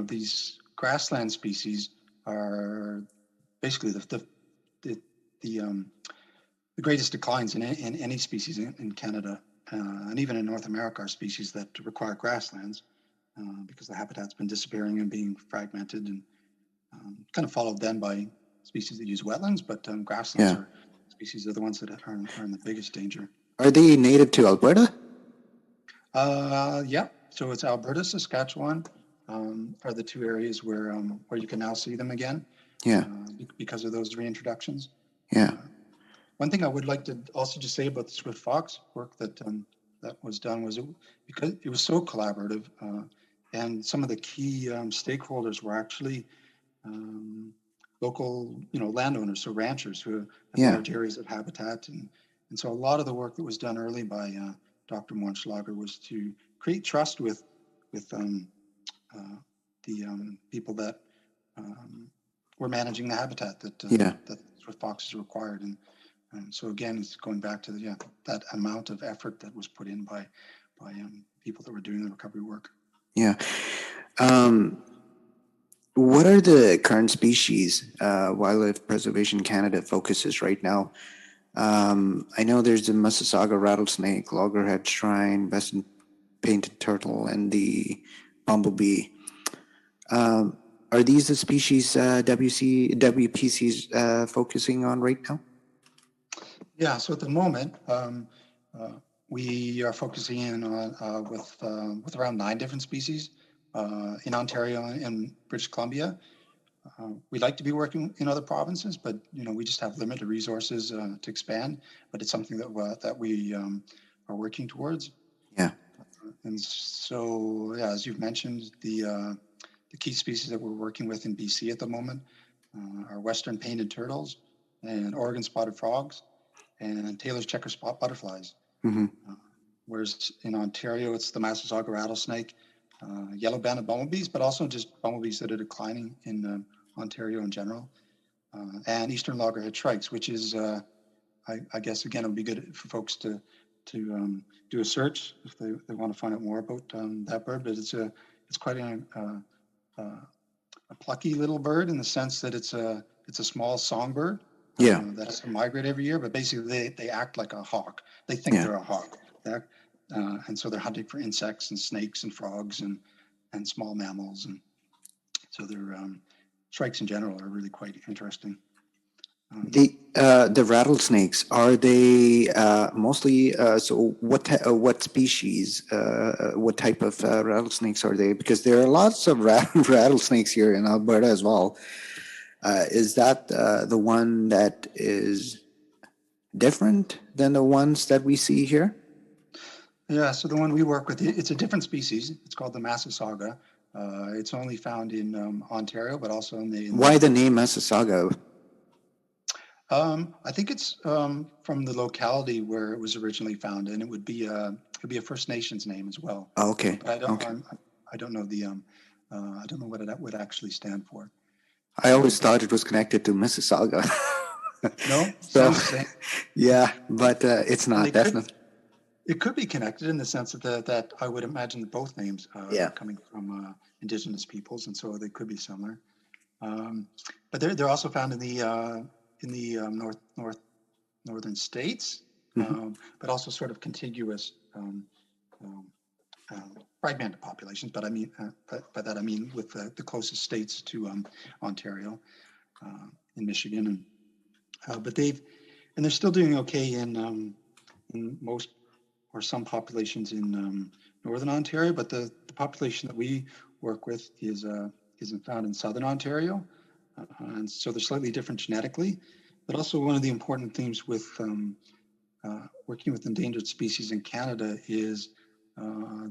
these grassland species are basically the greatest declines in any species in Canada, and even in North America, are species that require grasslands because the habitat's been disappearing and being fragmented, and kind of followed then by species that use wetlands, but grasslands are the ones that are in the biggest danger. Are they native to Alberta? Yeah. So it's Alberta, Saskatchewan are the two areas where you can now see them again. Yeah. Because of those reintroductions. Yeah. One thing I would like to also just say about the Swift Fox work that was done was because it was so collaborative, and some of the key stakeholders were actually local, landowners, so ranchers who have large areas of habitat, and so a lot of the work that was done early by Dr. Mohrenschlager was to create trust with the people that were managing the habitat that Swift foxes required, and so again, it's going back to that amount of effort that was put in by people that were doing the recovery work. Yeah. What are the current species Wildlife Preservation Canada focuses right now? I know there's the Mississauga rattlesnake, loggerhead shrine, western painted turtle, and the bumblebee. Are these the species WPC's focusing on right now? Yeah, so at the moment, we are focusing in on with around 9 different species in Ontario and British Columbia. We'd like to be working in other provinces, but we just have limited resources to expand. But it's something that we are working towards. And so, yeah, as you've mentioned, the key species that we're working with in BC at the moment are Western painted turtles and Oregon spotted frogs and Taylor's checker spot butterflies. Hmm. Whereas in Ontario, it's the Massasauga rattlesnake, yellow banded bumblebees, but also just bumblebees that are declining in Ontario in general, and eastern loggerhead shrikes, which is, I guess, again, it would be good for folks to do a search if they want to find out more about that bird. But it's quite a plucky little bird in the sense that it's a small songbird Yeah. that has to migrate every year. But basically, they act like a hawk. They think Yeah. they're a hawk. And so they're hunting for insects and snakes and frogs and small mammals. And so they're shrikes in general are really quite interesting. The rattlesnakes, are they mostly so what species, what type of rattlesnakes are they? Because there are lots of rattlesnakes here in Alberta as well. Is that the one that is different than the ones that we see here? Yeah, so the one we work with, it's a different species. It's called the Massasauga. It's only found in Ontario, but also in the. Why the name Massasauga? I think it's from the locality where it was originally found, and it would be a First Nations name as well. Oh, okay. But Okay. I don't know I don't know what it would actually stand for. I always thought it was connected to Mississauga. No, So, sounds the same. yeah, but it's not They definitely. It could be connected in the sense that I would imagine that both names Yeah. are coming from Indigenous peoples, and so they could be similar. But they're also found in the northern states, but also sort of contiguous fragmented populations. But I mean, by that I mean with the closest states to Ontario, in Michigan, and but they're still doing okay in most or some populations in northern Ontario, but the population that we work with isn't found in southern Ontario, and so they're slightly different genetically. But also one of the important themes with working with endangered species in Canada is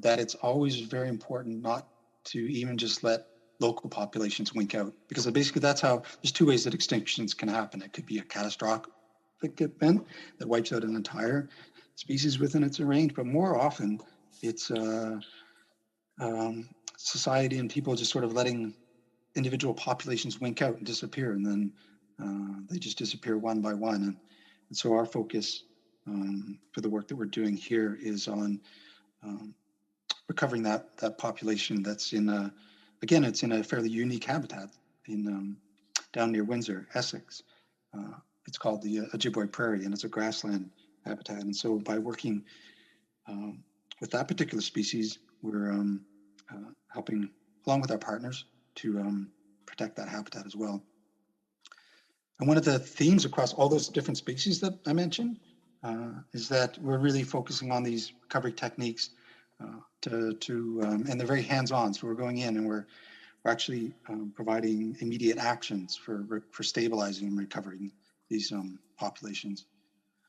that it's always very important not to even just let local populations wink out, because basically that's how there's two ways that extinctions can happen. It could be a catastrophic event that wipes out an entire species within its range, but more often it's society and people just sort of letting individual populations wink out and disappear, and then they just disappear one by one. And so our focus for the work that we're doing here is on recovering that population that's again, it's in a fairly unique habitat in down near Windsor, Essex. It's called the Ojibwe Prairie, and it's a grassland habitat. And so by working with that particular species, we're helping, along with our partners, to protect that habitat as well. And one of the themes across all those different species that I mentioned is that we're really focusing on these recovery techniques and they're very hands-on. So we're going in and we're actually providing immediate actions for stabilizing and recovering these populations.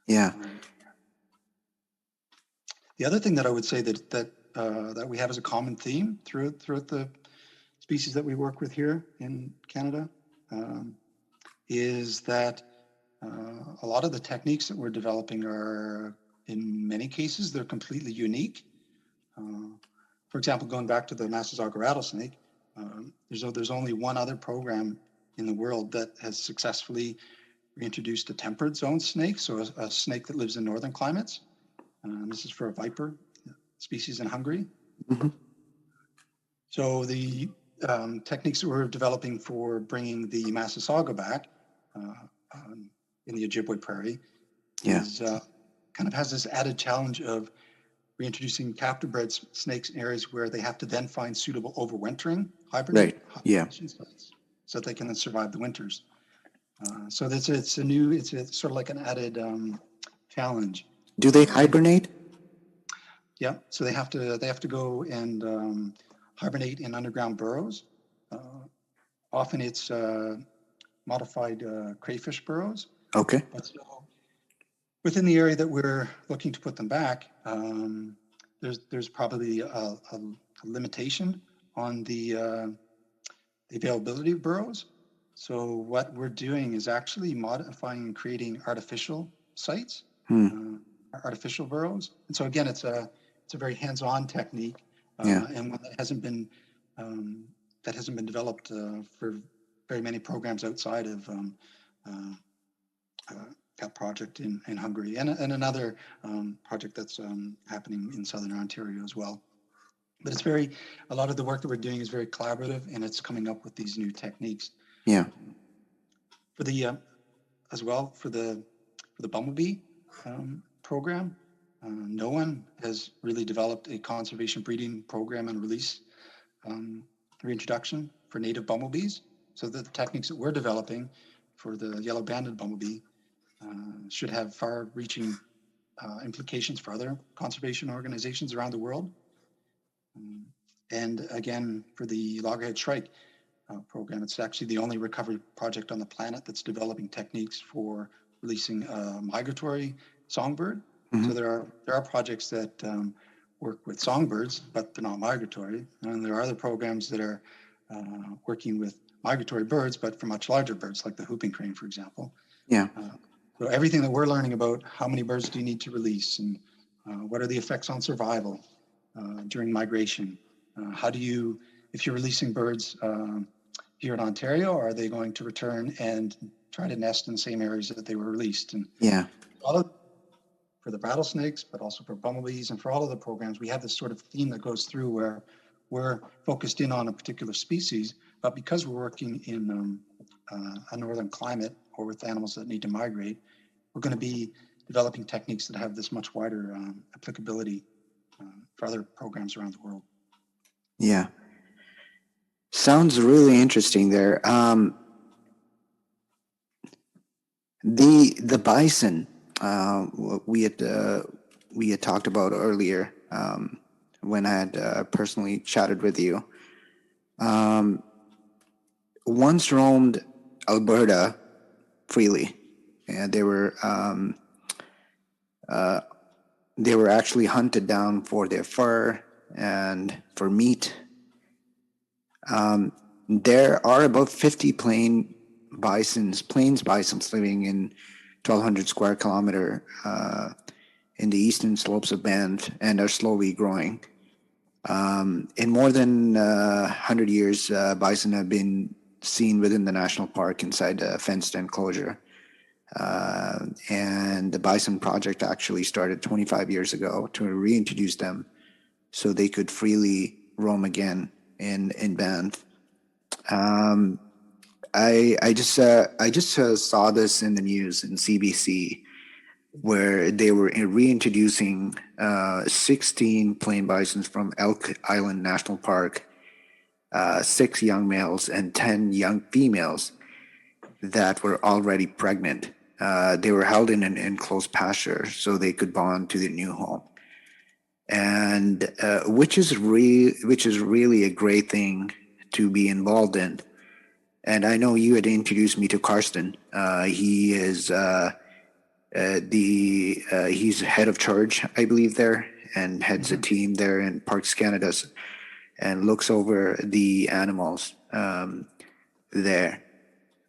Yeah. The other thing that I would say that we have as a common theme throughout the species that we work with here in Canada is that a lot of the techniques that we're developing are, in many cases, they're completely unique. For example, going back to the Massasauga rattlesnake, there's only one other program in the world that has successfully reintroduced a temperate zone snake, so a snake that lives in northern climates. This is for a viper species in Hungary. Mm-hmm. So the techniques that we're developing for bringing the Massasauga back in the Ojibwe Prairie is kind of has this added challenge of reintroducing captive bred snakes in areas where they have to then find suitable overwintering hibernation sites so that they can then survive the winters. So it's sort of like an added challenge. Do they hibernate? Yeah, so they have to go and hibernate in underground burrows. Often it's modified crayfish burrows. Okay. But so within the area that we're looking to put them back, there's probably a limitation on the availability of burrows. So what we're doing is actually modifying and creating artificial sites, artificial burrows. And so again, it's a very hands-on technique, and one that hasn't been developed for very many programs outside of that project in Hungary, and another project that's happening in Southern Ontario as well. But a lot of the work that we're doing is very collaborative, and it's coming up with these new techniques. Yeah. For the as well for the bumblebee program, no one has really developed a conservation breeding program and release reintroduction for native bumblebees. So the techniques that we're developing for the yellow-banded bumblebee should have far-reaching implications for other conservation organizations around the world. And again, for the loggerhead shrike program, it's actually the only recovery project on the planet that's developing techniques for releasing a migratory songbird. So there are projects that work with songbirds, but they're not migratory. And there are other programs that are working with migratory birds, but for much larger birds, like the whooping crane, for example. Yeah. So everything that we're learning about how many birds do you need to release, and what are the effects on survival during migration? How do you, if you're releasing birds here in Ontario, are they going to return and try to nest in the same areas that they were released? And for the rattlesnakes, but also for bumblebees and for all of the programs, we have this sort of theme that goes through where we're focused in on a particular species, but because we're working in a northern climate or with animals that need to migrate, we're going to be developing techniques that have this much wider applicability for other programs around the world. Yeah. Sounds really interesting there. The bison we had talked about earlier when I had personally chatted with you. Once roamed Alberta freely, and they were actually hunted down for their fur and for meat. There are about 50 plains bisons living in 1,200 square kilometer in the eastern slopes of Banff, and are slowly growing. In more than 100 years, bison have been seen within the national park inside a fenced enclosure. And the Bison Project actually started 25 years ago to reintroduce them so they could freely roam again in Banff. I just saw this in the news in CBC, where they were reintroducing 16 plain bisons from Elk Island National Park, 6 young males and 10 young females that were already pregnant. They were held in an enclosed pasture so they could bond to their new home, and which is really a great thing to be involved in. And I know you had introduced me to Karsten. He is he's head of charge, I believe, there, and heads a team there in Parks Canada, and looks over the animals there.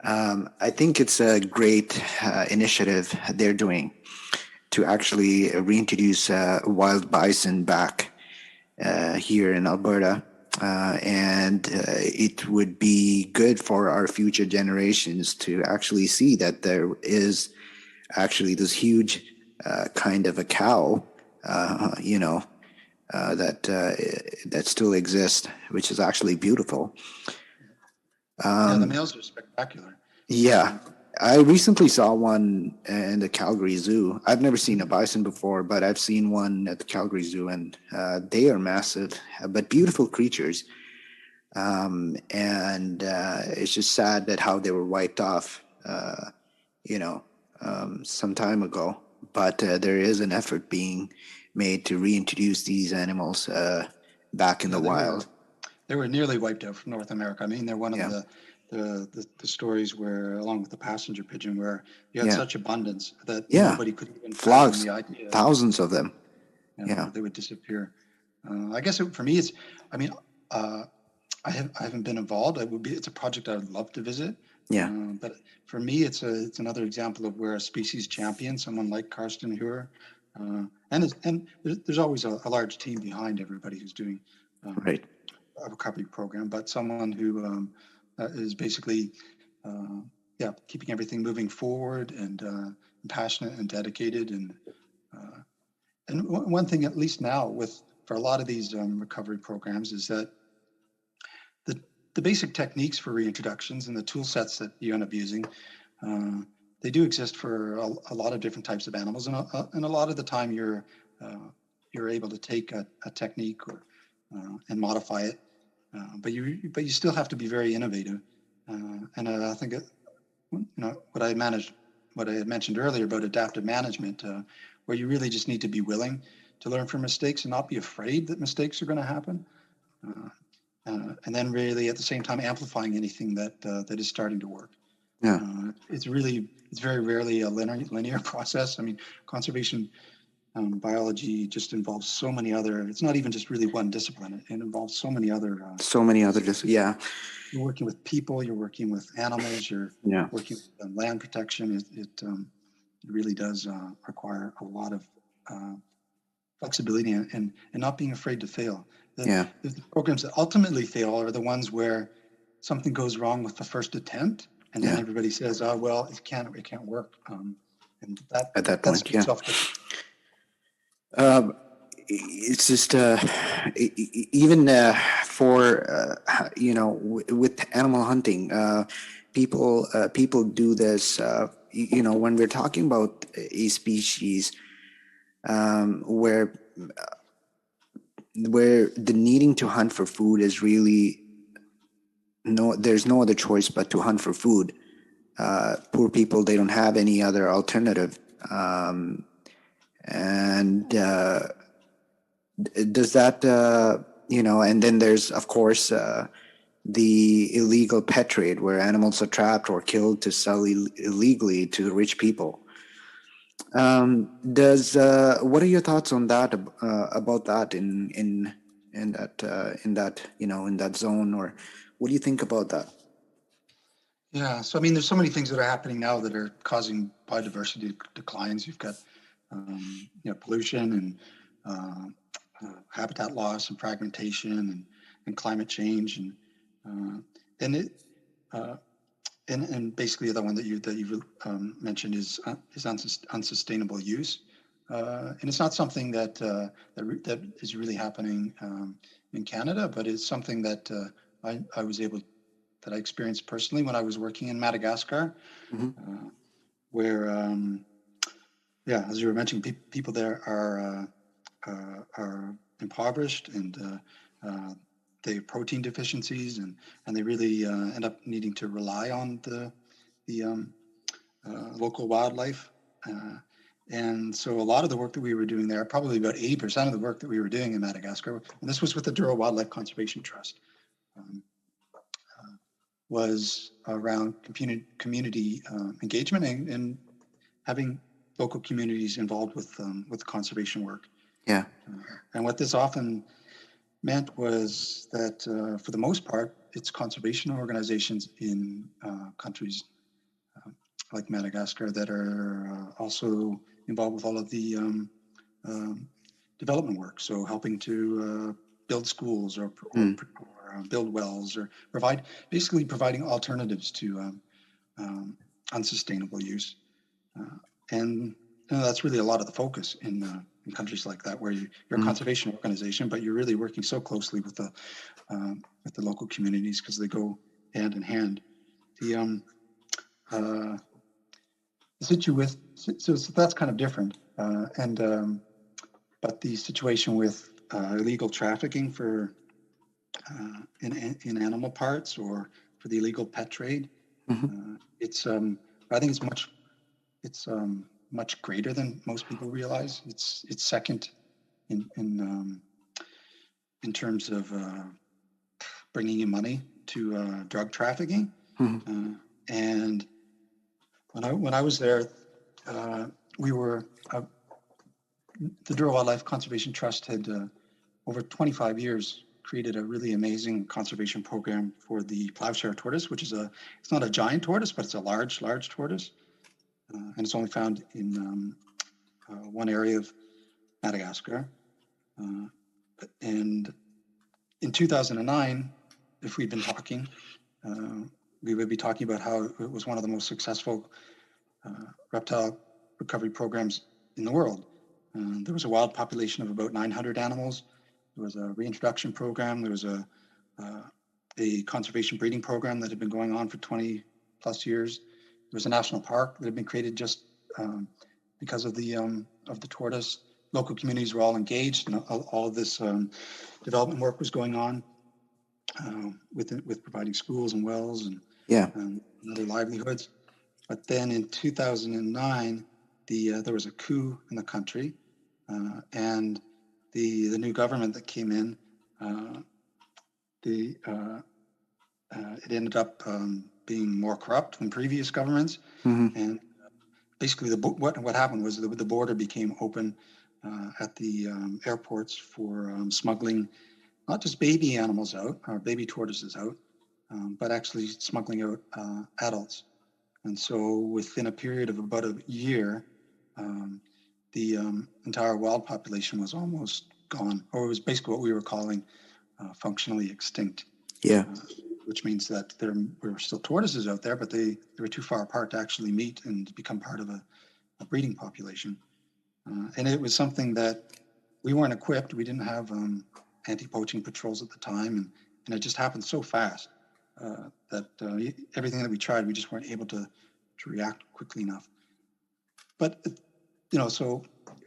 I think it's a great initiative they're doing to actually reintroduce wild bison back here in Alberta. And it would be good for our future generations to actually see that there is actually this huge kind of a cow, that still exists, which is actually beautiful. The males are spectacular. Yeah. I recently saw one in the Calgary Zoo. I've never seen a bison before, but I've seen one at the Calgary Zoo, and they are massive, but beautiful creatures. And it's just sad that how they were wiped off, some time ago. But there is an effort being made to reintroduce these animals back in the wild. They were nearly wiped out from North America. I mean, they're one of the stories where, along with the passenger pigeon, where you had such abundance that nobody could even flocks, fathom the idea. Thousands of them. Yeah. they would disappear. I guess for me, it's, I mean, I haven't been involved. It's a project I would love to visit. Yeah. But for me, it's another example of where a species champion, someone like Karsten Huer, and there's always a large team behind everybody who's doing Right. a recovery program, but someone who is basically, keeping everything moving forward and passionate and dedicated. And one thing, at least now, for a lot of these recovery programs, is that the basic techniques for reintroductions and the tool sets that you end up using, they do exist for a lot of different types of animals, and a lot of the time you're able to take a technique and modify it, but you still have to be very innovative. And I think what I had mentioned earlier about adaptive management, where you really just need to be willing to learn from mistakes and not be afraid that mistakes are going to happen. And then really at the same time amplifying anything that is starting to work. Yeah. It's very rarely a linear process. I mean, conservation biology just involves so many other. It's not even just really one discipline. It involves so many other. So many other yeah. You're working with people. You're working with animals. You're working with land protection. It really does require a lot of flexibility and not being afraid to fail. The programs that ultimately fail are the ones where something goes wrong with the first attempt, and then everybody says, "Oh well, it can't work." And at that point, it's just even for with animal hunting, people do this. When we're talking about a species where the needing to hunt for food is really there's no other choice but to hunt for food. Poor people, they don't have any other alternative. And does that, and then there's, of course, the illegal pet trade where animals are trapped or killed to sell illegally to the rich people. What are your thoughts on that, about that in that zone, or what do you think about that? Yeah, so I mean, there's so many things that are happening now that are causing biodiversity declines. You've got pollution and habitat loss and fragmentation and climate change and basically the one that you mentioned is unsustainable use, and it's not something that is really happening in Canada, but it's something that I experienced personally when I was working in Madagascar, where as you were mentioning, people there are impoverished and they have protein deficiencies, and they really end up needing to rely on the local wildlife. And so a lot of the work that we were doing there, probably about 80% of the work that we were doing in Madagascar, and this was with the Douro Wildlife Conservation Trust, was around community engagement and having local communities involved with conservation work. Yeah. And what this often meant was that, for the most part, it's conservation organizations in countries like Madagascar that are also involved with all of the development work. So helping to build schools or build wells, or providing alternatives to unsustainable use. And that's really a lot of the focus in countries like that, where you're a conservation organization, but you're really working so closely with the local communities because they go hand in hand. So that's kind of different. But the situation with illegal trafficking for in animal parts, or for the illegal pet trade, it's I think it's much greater than most people realize. It's second in terms of bringing in money to drug trafficking. And when I was there, we were the Douro Wildlife Conservation Trust had over 25 years created a really amazing conservation program for the plowshare tortoise, which is it's not a giant tortoise, but it's a large tortoise. And it's only found in one area of Madagascar. And in 2009, if we'd been talking, we would be talking about how it was one of the most successful reptile recovery programs in the world. There was a wild population of about 900 animals. There was a reintroduction program. There was a conservation breeding program that had been going on for 20 plus years. There was a national park that had been created just because of the tortoise. Local communities were all engaged, and all of this development work was going on with providing schools and wells and other livelihoods. But then in 2009, there was a coup in the country, and the new government that came in, it ended up being more corrupt than previous governments. And basically, what happened was the border became open at the airports for smuggling not just baby animals out, or baby tortoises out, but actually smuggling out adults. And so within a period of about a year, the entire wild population was almost gone, or it was basically what we were calling functionally extinct. Yeah. Which means that there were still tortoises out there, but they were too far apart to actually meet and become part of a breeding population. And it was something that we weren't equipped. We didn't have anti-poaching patrols at the time, and it just happened so fast that everything that we tried, we just weren't able to react quickly enough. But so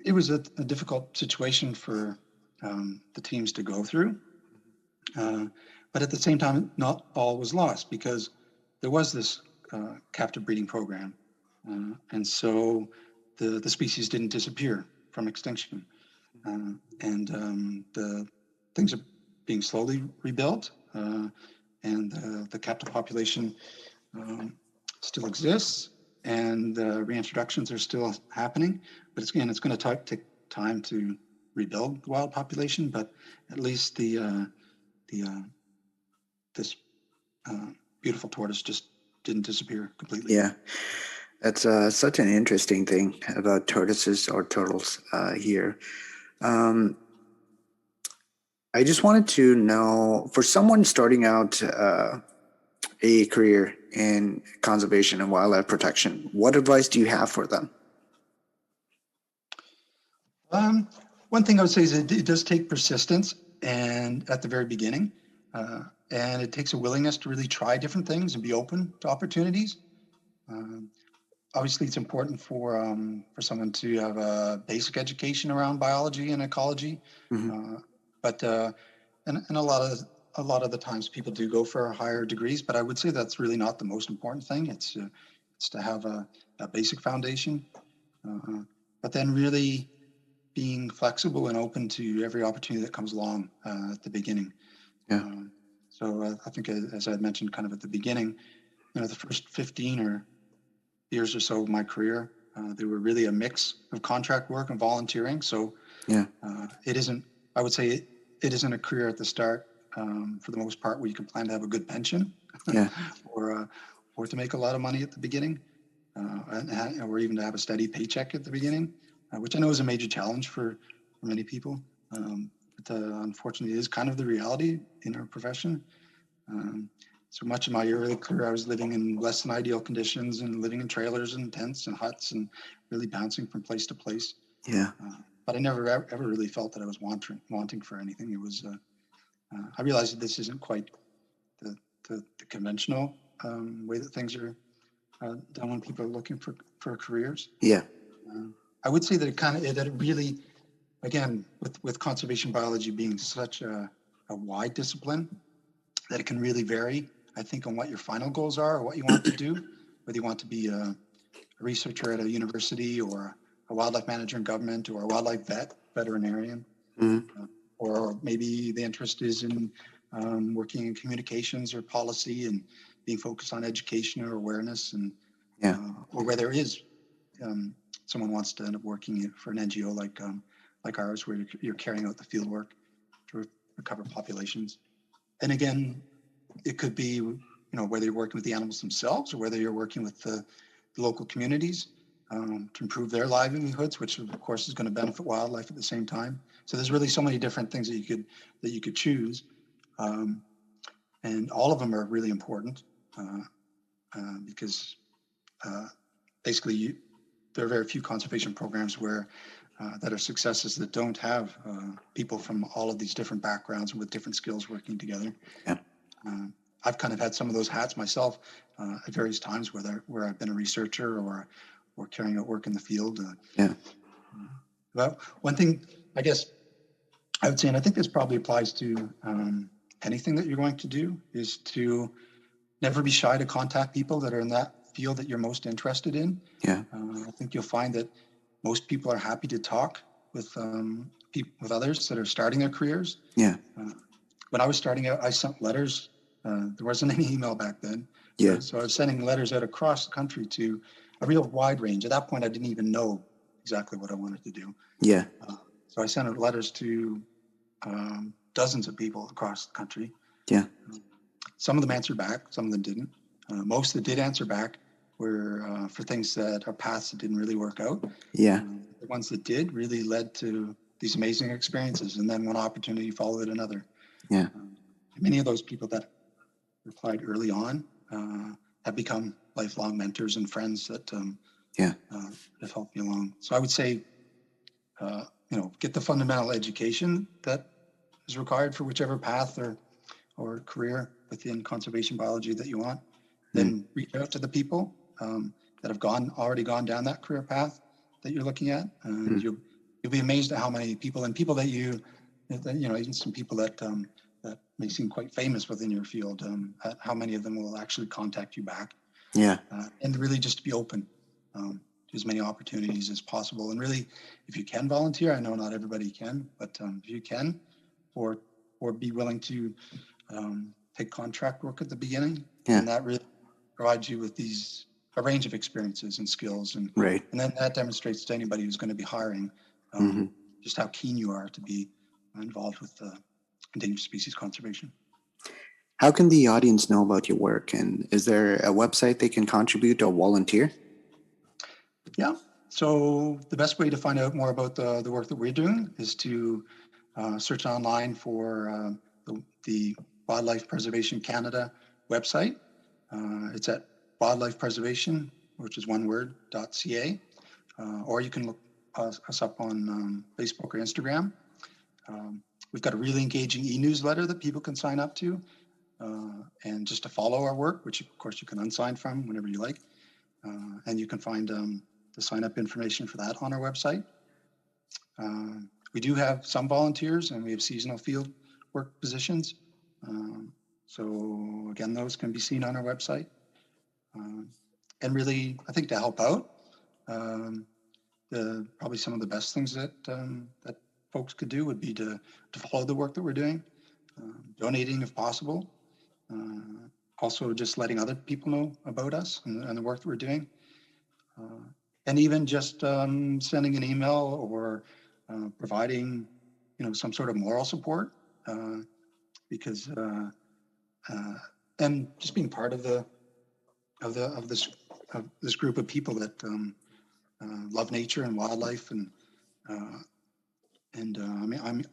it was a difficult situation for the teams to go through. But at the same time, not all was lost, because there was this captive breeding program, and so the species didn't disappear from extinction, and the things are being slowly rebuilt, and the captive population still exists, and reintroductions are still happening. But it's going to take time to rebuild the wild population. But at least this beautiful tortoise just didn't disappear completely. Yeah. That's such an interesting thing about tortoises or turtles here. I just wanted to know, for someone starting out a career in conservation and wildlife protection, what advice do you have for them? One thing I would say is it does take persistence, and at the very beginning, and it takes a willingness to really try different things and be open to opportunities. Obviously, it's important for someone to have a basic education around biology and ecology, but and a lot of the times people do go for higher degrees. But I would say that's really not the most important thing. It's to have a basic foundation, but then really being flexible and open to every opportunity that comes along at the beginning. Yeah. So I think, as I had mentioned kind of at the beginning, the first 15 years or so of my career, they were really a mix of contract work and volunteering. So Yeah. I would say it isn't a career at the start, for the most part, where you can plan to have a good pension, Yeah. or to make a lot of money at the beginning, or even to have a steady paycheck at the beginning, which I know is a major challenge for many people. But unfortunately, it is kind of the reality in our profession. So much of my early career, I was living in less than ideal conditions and living in trailers and tents and huts and really bouncing from place to place. Yeah. But I never ever really felt that I was wanting for anything. It was I realized that this isn't quite the conventional way that things are done when people are looking for careers. Yeah. I would say that it really, again, with conservation biology being such a wide discipline, that it can really vary, I think, on what your final goals are or what you want to do, whether you want to be a researcher at a university or a wildlife manager in government or a wildlife veterinarian, or maybe the interest is in working in communications or policy and being focused on education or awareness, and or whether it is someone wants to end up working for an NGO like like ours, where you're carrying out the field work to recover populations. And again, it could be, whether you're working with the animals themselves or whether you're working with the local communities to improve their livelihoods, which of course is going to benefit wildlife at the same time. So there's really so many different things that you could choose, and all of them are really important because basically there are very few conservation programs that are successes that don't have people from all of these different backgrounds and with different skills working together. Yeah. I've kind of had some of those hats myself at various times, where I've been a researcher or carrying out work in the field. Yeah. But one thing, I guess, I would say, and I think this probably applies to anything that you're going to do, is to never be shy to contact people that are in that field that you're most interested in. Yeah. I think you'll find that most people are happy to talk with others that are starting their careers. Yeah. When I was starting out, I sent letters. There wasn't any email back then. Yeah. So I was sending letters out across the country to a real wide range. At that point, I didn't even know exactly what I wanted to do. Yeah. So I sent out letters to dozens of people across the country. Yeah. Some of them answered back, some of them didn't. Most that did answer back were for things that are paths that didn't really work out. Yeah. The ones that did really led to these amazing experiences, and then one opportunity followed another. Yeah. Many of those people that replied early on have become lifelong mentors and friends that have helped me along. So I would say, get the fundamental education that is required for whichever path or career within conservation biology that you want. Then reach out to the people that have already gone down that career path that you're looking at. You'll be amazed at how many people that even some people that may seem quite famous within your field, at how many of them will actually contact you back. Yeah. And really just be open to as many opportunities as possible. And really, if you can volunteer, I know not everybody can, but if you can, or be willing to take contract work at the beginning, and that really provides you with a range of experiences and skills, and Right. and then that demonstrates to anybody who's going to be hiring just how keen you are to be involved with endangered species conservation. How can the audience know about your work, and is there a website they can contribute or volunteer? Yeah. So the best way to find out more about the work that we're doing is to search online for the Wildlife Preservation Canada website. It's at Wildlife Preservation, which is one word, .ca, or you can look us up on Facebook or Instagram. We've got a really engaging e-newsletter that people can sign up to, and just to follow our work, which of course you can unsign from whenever you like. And you can find the sign-up information for that on our website. We do have some volunteers, and we have seasonal field work positions. So again, those can be seen on our website. And really, I think to help out, probably some of the best things that folks could do would be to follow the work that we're doing, donating if possible. Also just letting other people know about us and the work that we're doing. And even just sending an email or providing, some sort of moral support, because and just being part of this group of people that love nature and wildlife, and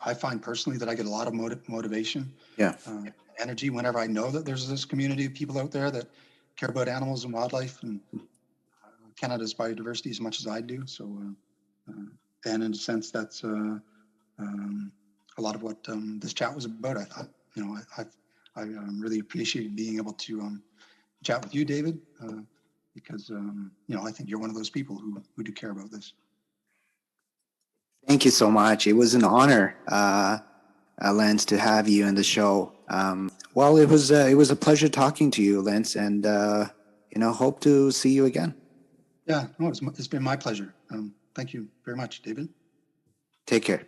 I find personally that I get a lot of motivation, energy whenever I know that there's this community of people out there that care about animals and wildlife and Canada's biodiversity as much as I do. So, and in a sense, that's a lot of what this chat was about. I thought, I really appreciated being able to chat with you, David, because I think you're one of those people who do care about this. Thank you so much. It was an honor, Lance, to have you on the show. Well, it was a pleasure talking to you, Lance, and hope to see you again. Yeah, no, it's been my pleasure. Thank you very much, David. Take care.